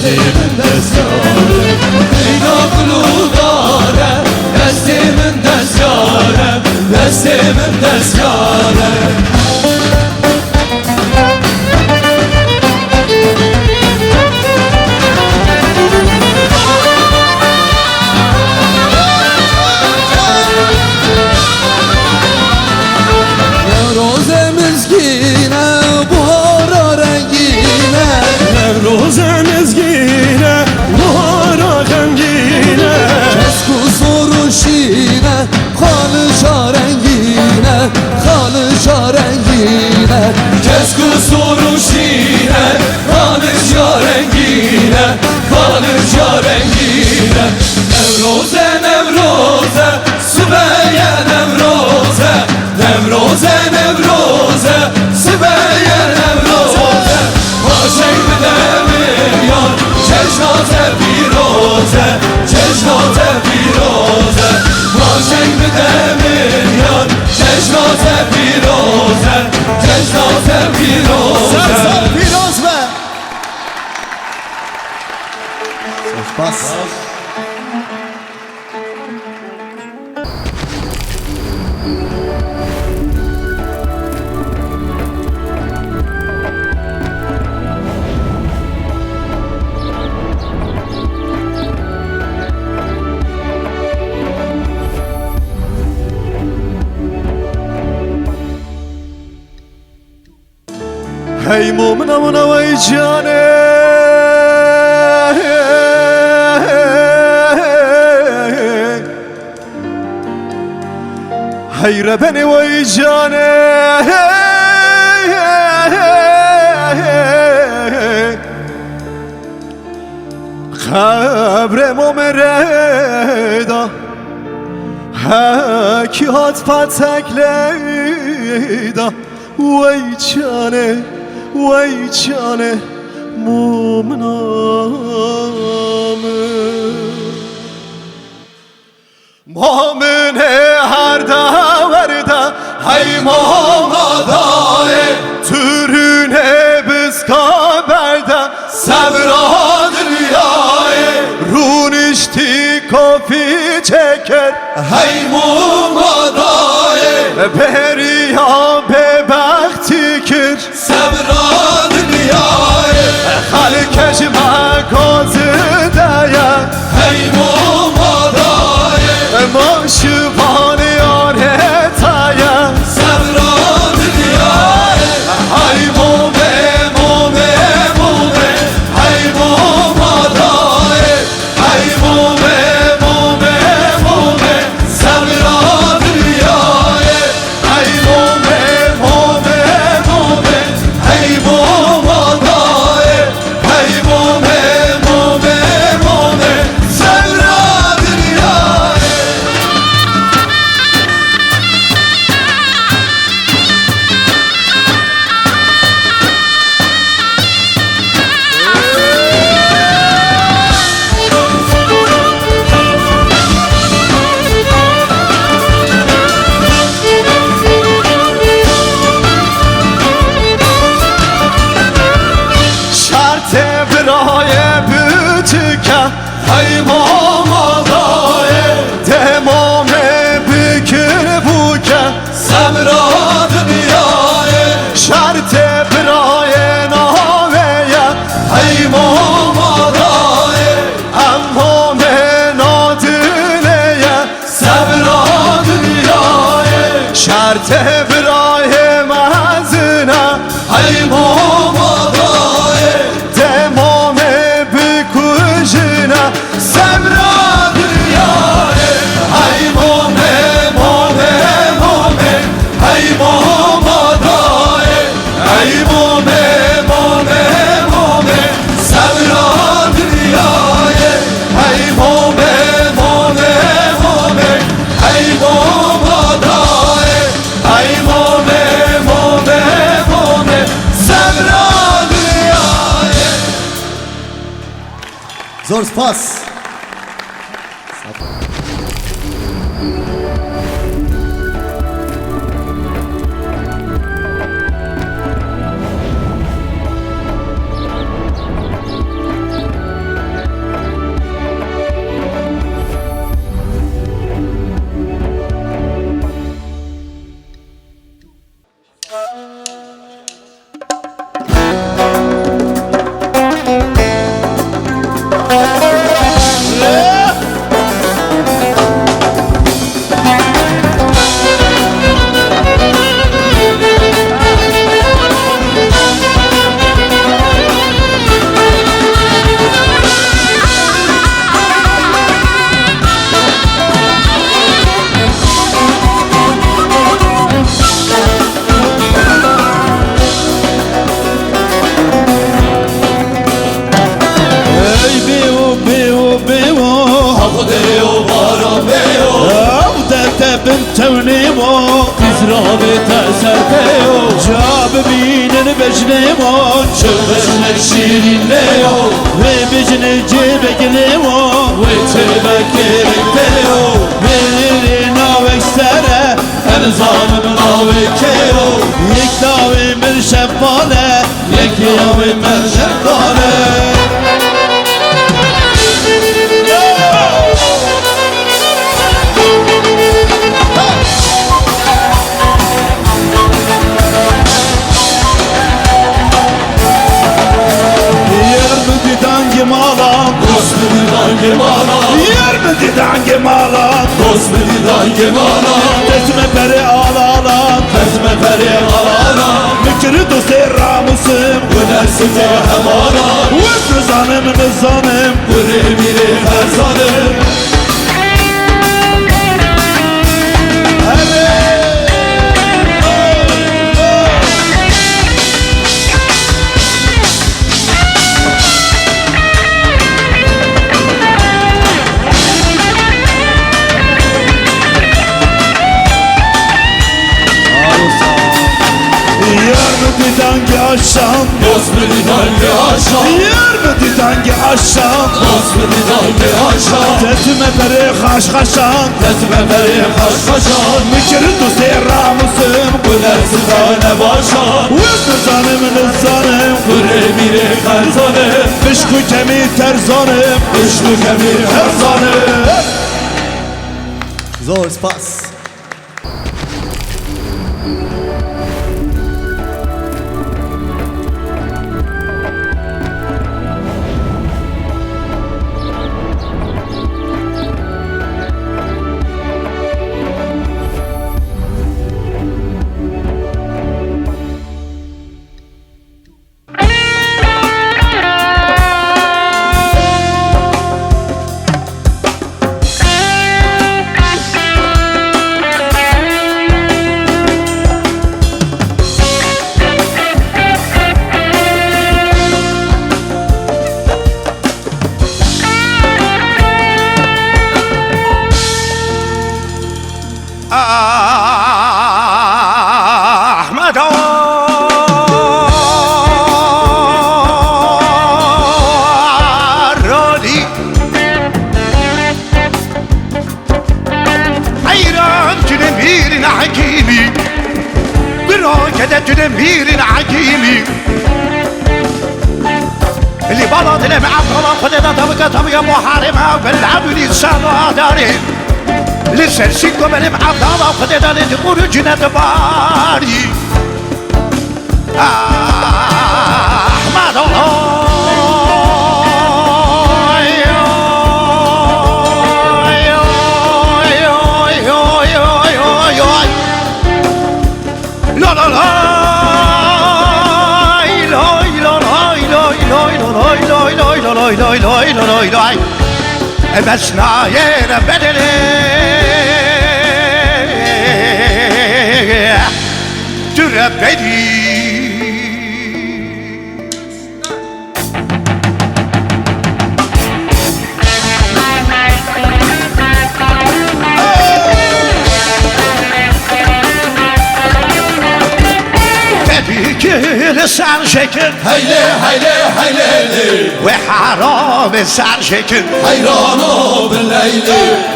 destimin desyare Dina kuludare destimin desyare Destimin desyare Nevroze mezgine, buhara gengine Kesku soruşine, kanı şarengine Kanı şarengine Kesku soruşine, kanı şarengine Kanı şarengine Nevroze, Nevroze, Sübeye Nevroze Nevroze, Nevroze, Sübeye Nevroze Başek mi demir yar, çeşnate firoze Çeşnate firoze Başek mi demir yar, çeşnate firoze Çeşnate firoze Sen firoz be. Söz bas. Hey mumna muna vay cane Hayre beni vay cane Kabrem o mereda Ki hat patekleyda Vay cane Vay cane mumnamı Muamene her davarda Hay muhammadaye Türüne biz kaberde Sevra dünyayı Run içti kofi çeker Hay muhammadaye Beriya bebektikir Sevra dünyayı Halkeşme gözü deye Hey muhammadaye Maşıvanı areteye Sevra dünyayı Hay mume mume mume Hay muhammadaye Hay mume mume mume Sevra dünyayı Hay mume mume mume Hey muhammadaye Hey mume mume mume Sevra dünyayı Şarte braye bütüke Hay muhammadaye Demame bükür buke Semra dünyayı Şarte braye naveye Hay muhammadaye Emmame nadineye Semra dünyayı Şarte braye mezine Hay muhammadaye Demame bükujine Semra dünyayı Hay mume mume mume Hay muhammadaye Hay mume mume mume Semra dünyayı Hay mume mume mume Hay muhammadaye Hay mume mume mume Semra dünyayı Zor spas. بيو باران بيو ودت بنت ونيمو إزراب تأثر بيو جاب بينن بجنيمو شبشنا الشيرين ليو بجن جيبك نيمو وتبكرك بيو بيني ناوك سنة الظالم ناوي كيو يكتاوي من شبالة يكيوي من شبالة Yermedi dangi malan Dost beni dangi mana Tezme peri alalan Tezme peri alana Mükürü dosti ramusum Gülersin de hemana Vüsnü zanım nizanım Biri biri ferzanım Yermedi dangi aşam Dost beni dangi aşağı Yermedi dangi aşam Dost beni dangi aşağı Tezme peri haşhaşan Tezme peri haşhaşan Mükürü dosti ramusum Gülersin de ne başa Vüsnü zanım nizanım Biri biri ferzanım Fışkı kemi terzanım Üçlü kemir ferzanım Zor spas. أحمد الرادي حيران تدمير حكيمي براكدة تدمير حكيمي اللي بلد اللي معطلة خدنا طبقة محارمة بالعدل السنة داري لسه سيكم اللي معطلة خدنا لتقول جنة باري أحمد لا لا لا مسناير بدلي تربدي لسان شكل هيلي هيلي هيلي وحرام سر شكل حيرانو بالليل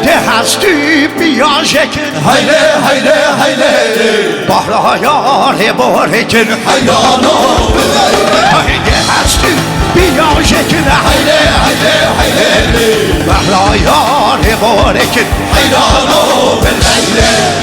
دهستی بیا شکل هيلي هيلي هيلي بحر یار بارکن حيرانو بالليل دهستی بیا شکل هيلي هيلي هيلي بحر یار بارکن حيرانو بالليل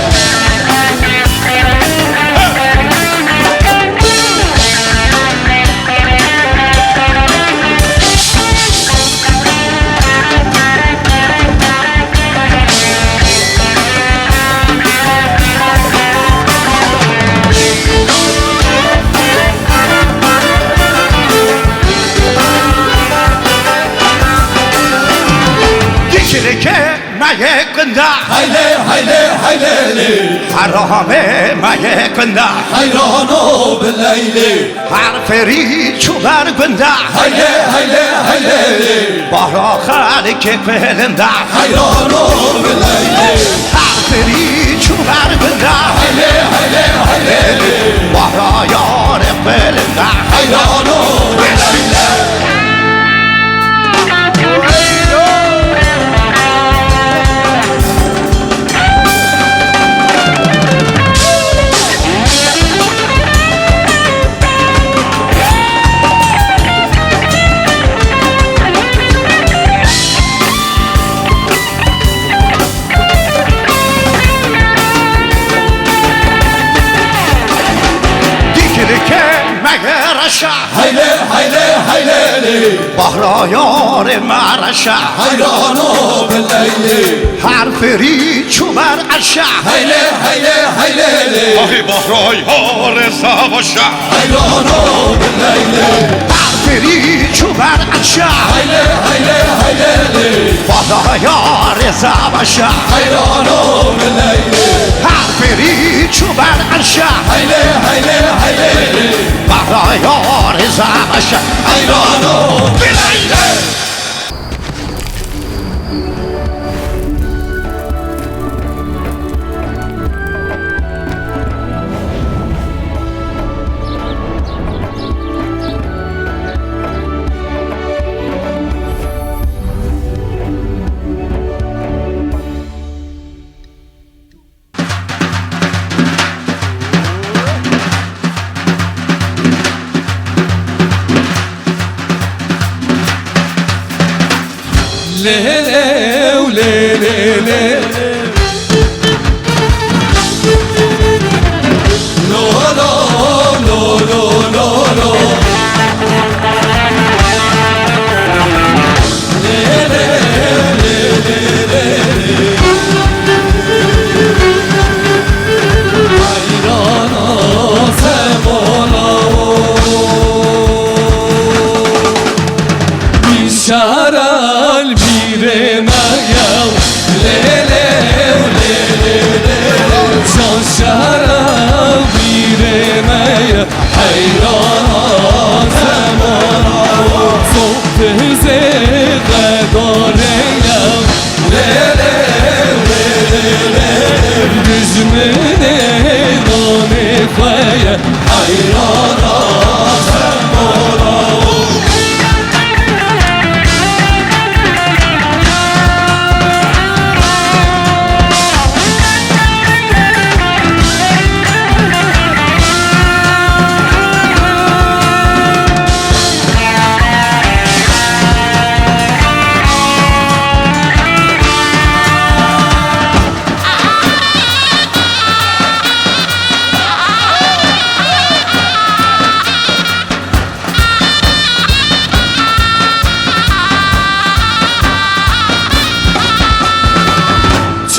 ما يكنا هيلي هيلي هيلي حرامه ما يكنا حيرانو بالليل حرفري شوبر بندا هيلي هيلي هيلي بحرا خالك فلندا حيرانو بالليل حفري شوبر بندا هيلي هيلي هيلي بحرا يار فلندا حيرانو بالليل هيلي هيلي هيلي بحرا يار مرشا حيرانو بالليل حرفري شوبر عشا هيلي هيلي هيلي آهی بحرا یار سواشا حيرانو بالليل حرفري شوبر عشا هيلي هيلي هيلي بحرا یار سواشا حيرانو بالليل حرفري شوبر عشا هيلي هيلي هيلي بحرا یار سواشا حيرانو بالليل ليلي وليلي ليلي لو لو لو لو لو لو ليلي ليلي ليلي حيرانا سمولاو بشارة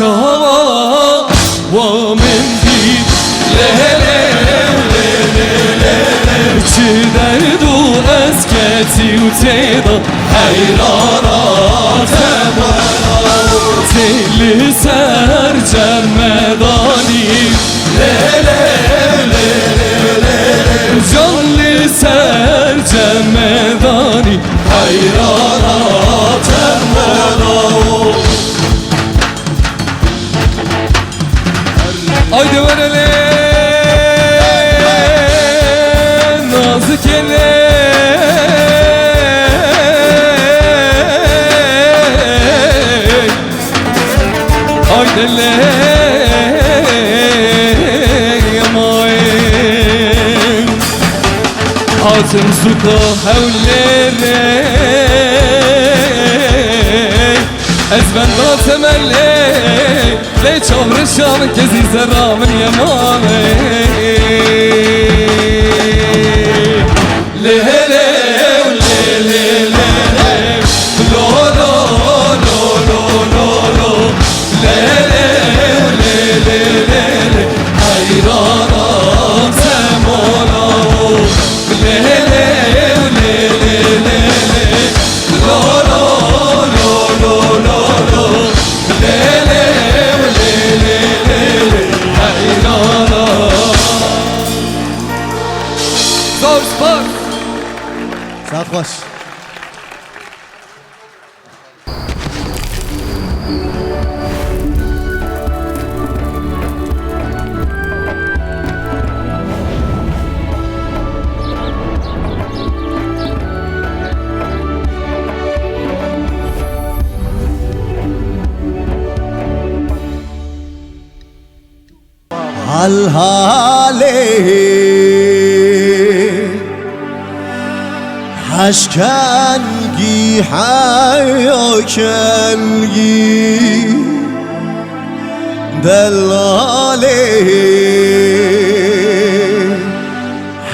شوا ومن دید چه درد و از کتی و تیدا حیرانات تیل سر جرمدانی جان سر جرمدانی حیرانات Haydi verele nazik ele Haydi le yamayın Hatım suka havlere ezben da temelli Le çavrışan kezi zerramın yamanı Le le le le le lo lo lo lo lo lo Le le le le le le hayranat semola Le le le le le le lo lo lo lo lo lo Le le le le le hayranat هشکنگی حیاکنگی دلاله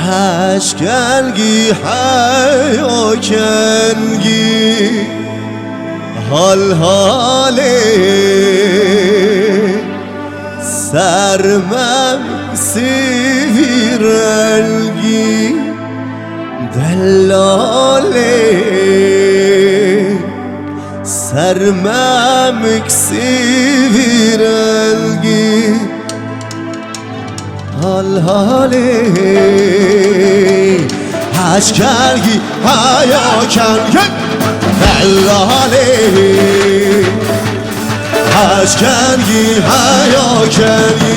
هشکنگی حیاکنگی حاله سرمم سیرنگی دلاله سرمم سیرنگی حاله هشکنگی حیاکنگی دلاله هشکنگی حیاکنگی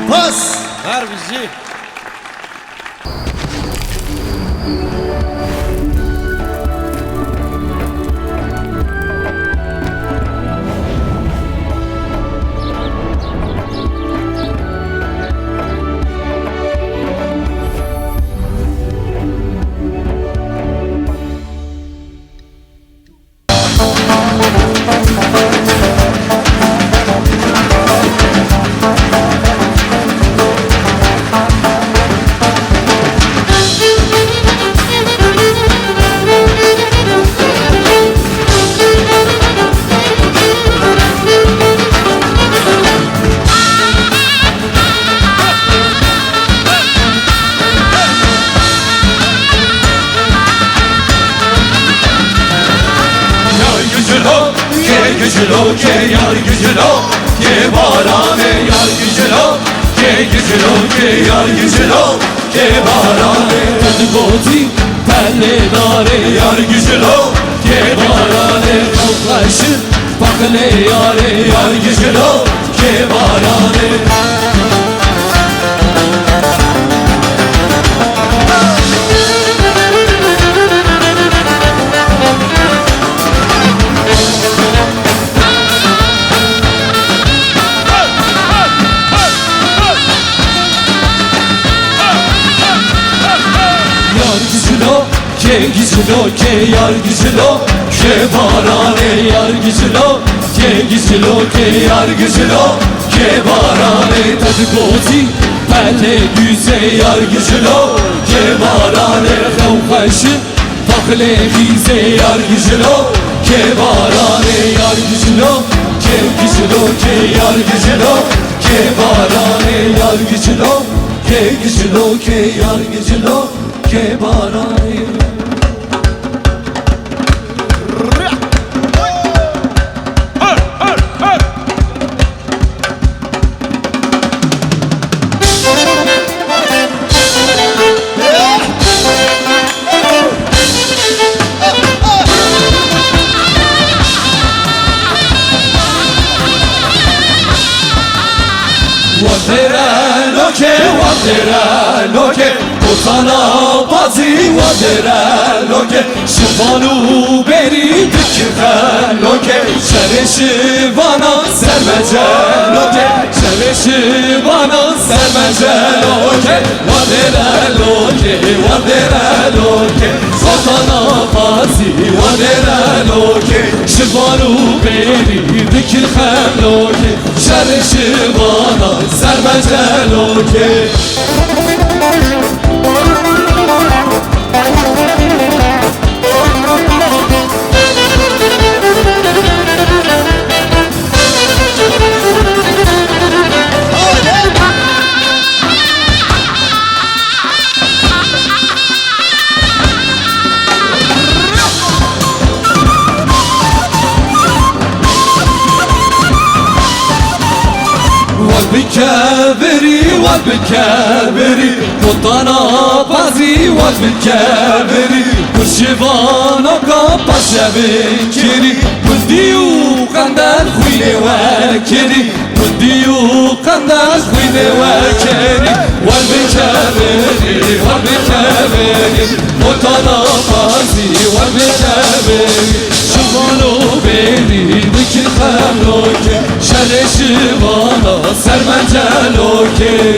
سپاس هربزی gücülü ke yar gücülü ke barane yar gücülü ke gücülü ke yar gücülü ke barane Tadgoti pelle dare yar gücülü ke barane Kalkaşı pakle yare yar gücülü ke barane Ke gizlo ke yar gizlo ke barane yar gizlo ke gizlo ke yar gizlo ke barane tadgoti pelle güze yar gizlo ke barane kavkaşı pakle gize yar gizlo ke barane yar gizlo ke gizlo ke yar gizlo ke barane yar gizlo ke gizlo ke yar gizlo ke barane loke Otana bazi vadere loke Şıfanu beri dikire loke Şereşi bana sermece loke Şereşi bana sermece loke Vadere loke Otana bazi vadere loke Şıfanu beri dikire loke Şereşi bana sermece loke والبكابري وطنا بازي والبكابري كشفانا قبش بكري وديو قندر خويني وكري وديو قندر خويني وكري والبكابري وطنا بازي والبكابري شفانو بيني ذكر خملوكي شرشي بانا سرمنجلوكي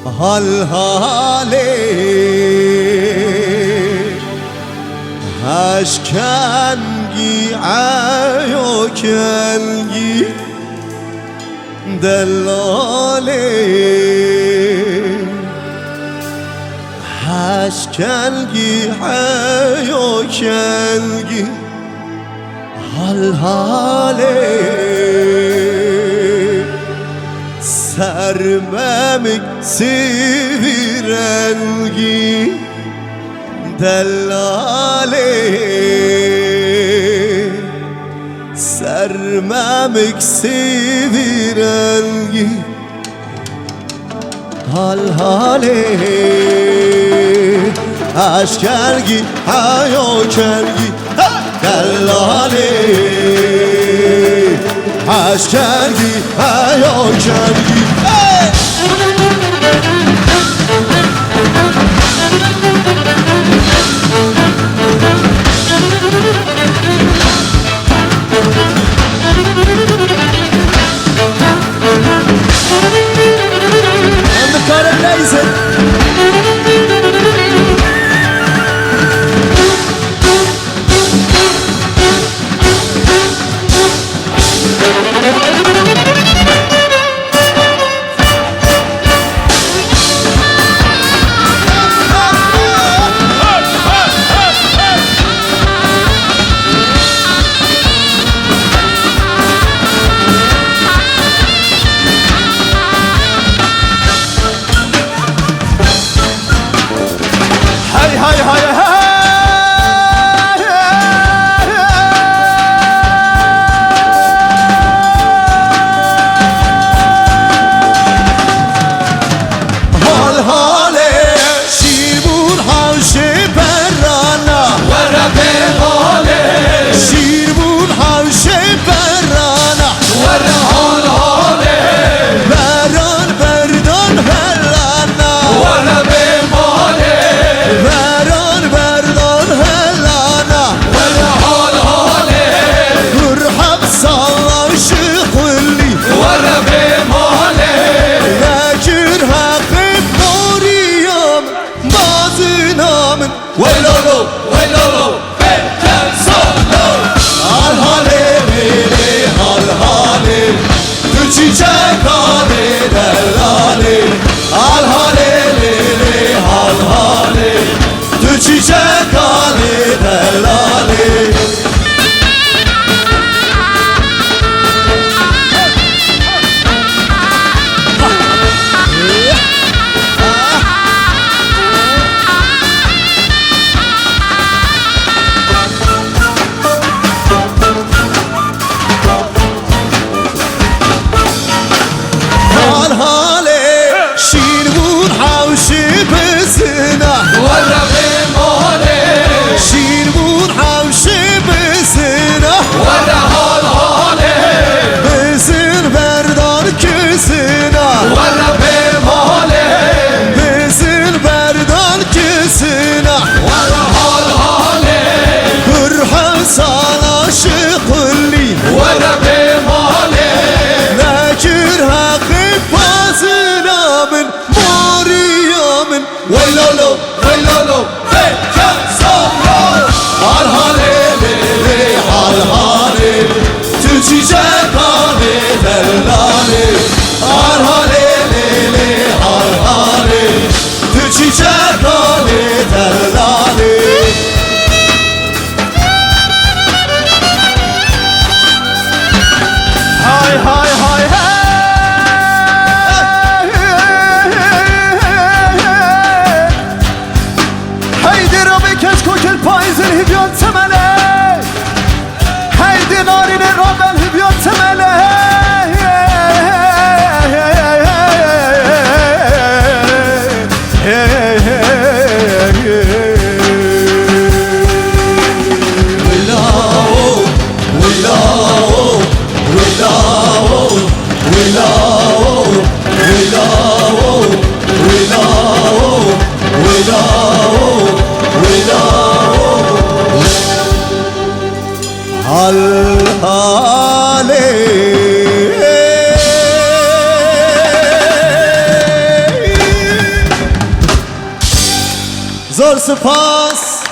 هالهاله هشکنگی عیوکنگی دلاله هشکنگی عیوکنگی هالهاله سرممک سیرنگی دلاله سرممک سیرنگی هالهاله اشکرگی حیاکرگی دلاله اشکرگی حیاکرگی زور سپاس.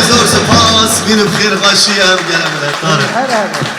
زور سپاس. بین بخیر غاشی هم گلم طارق.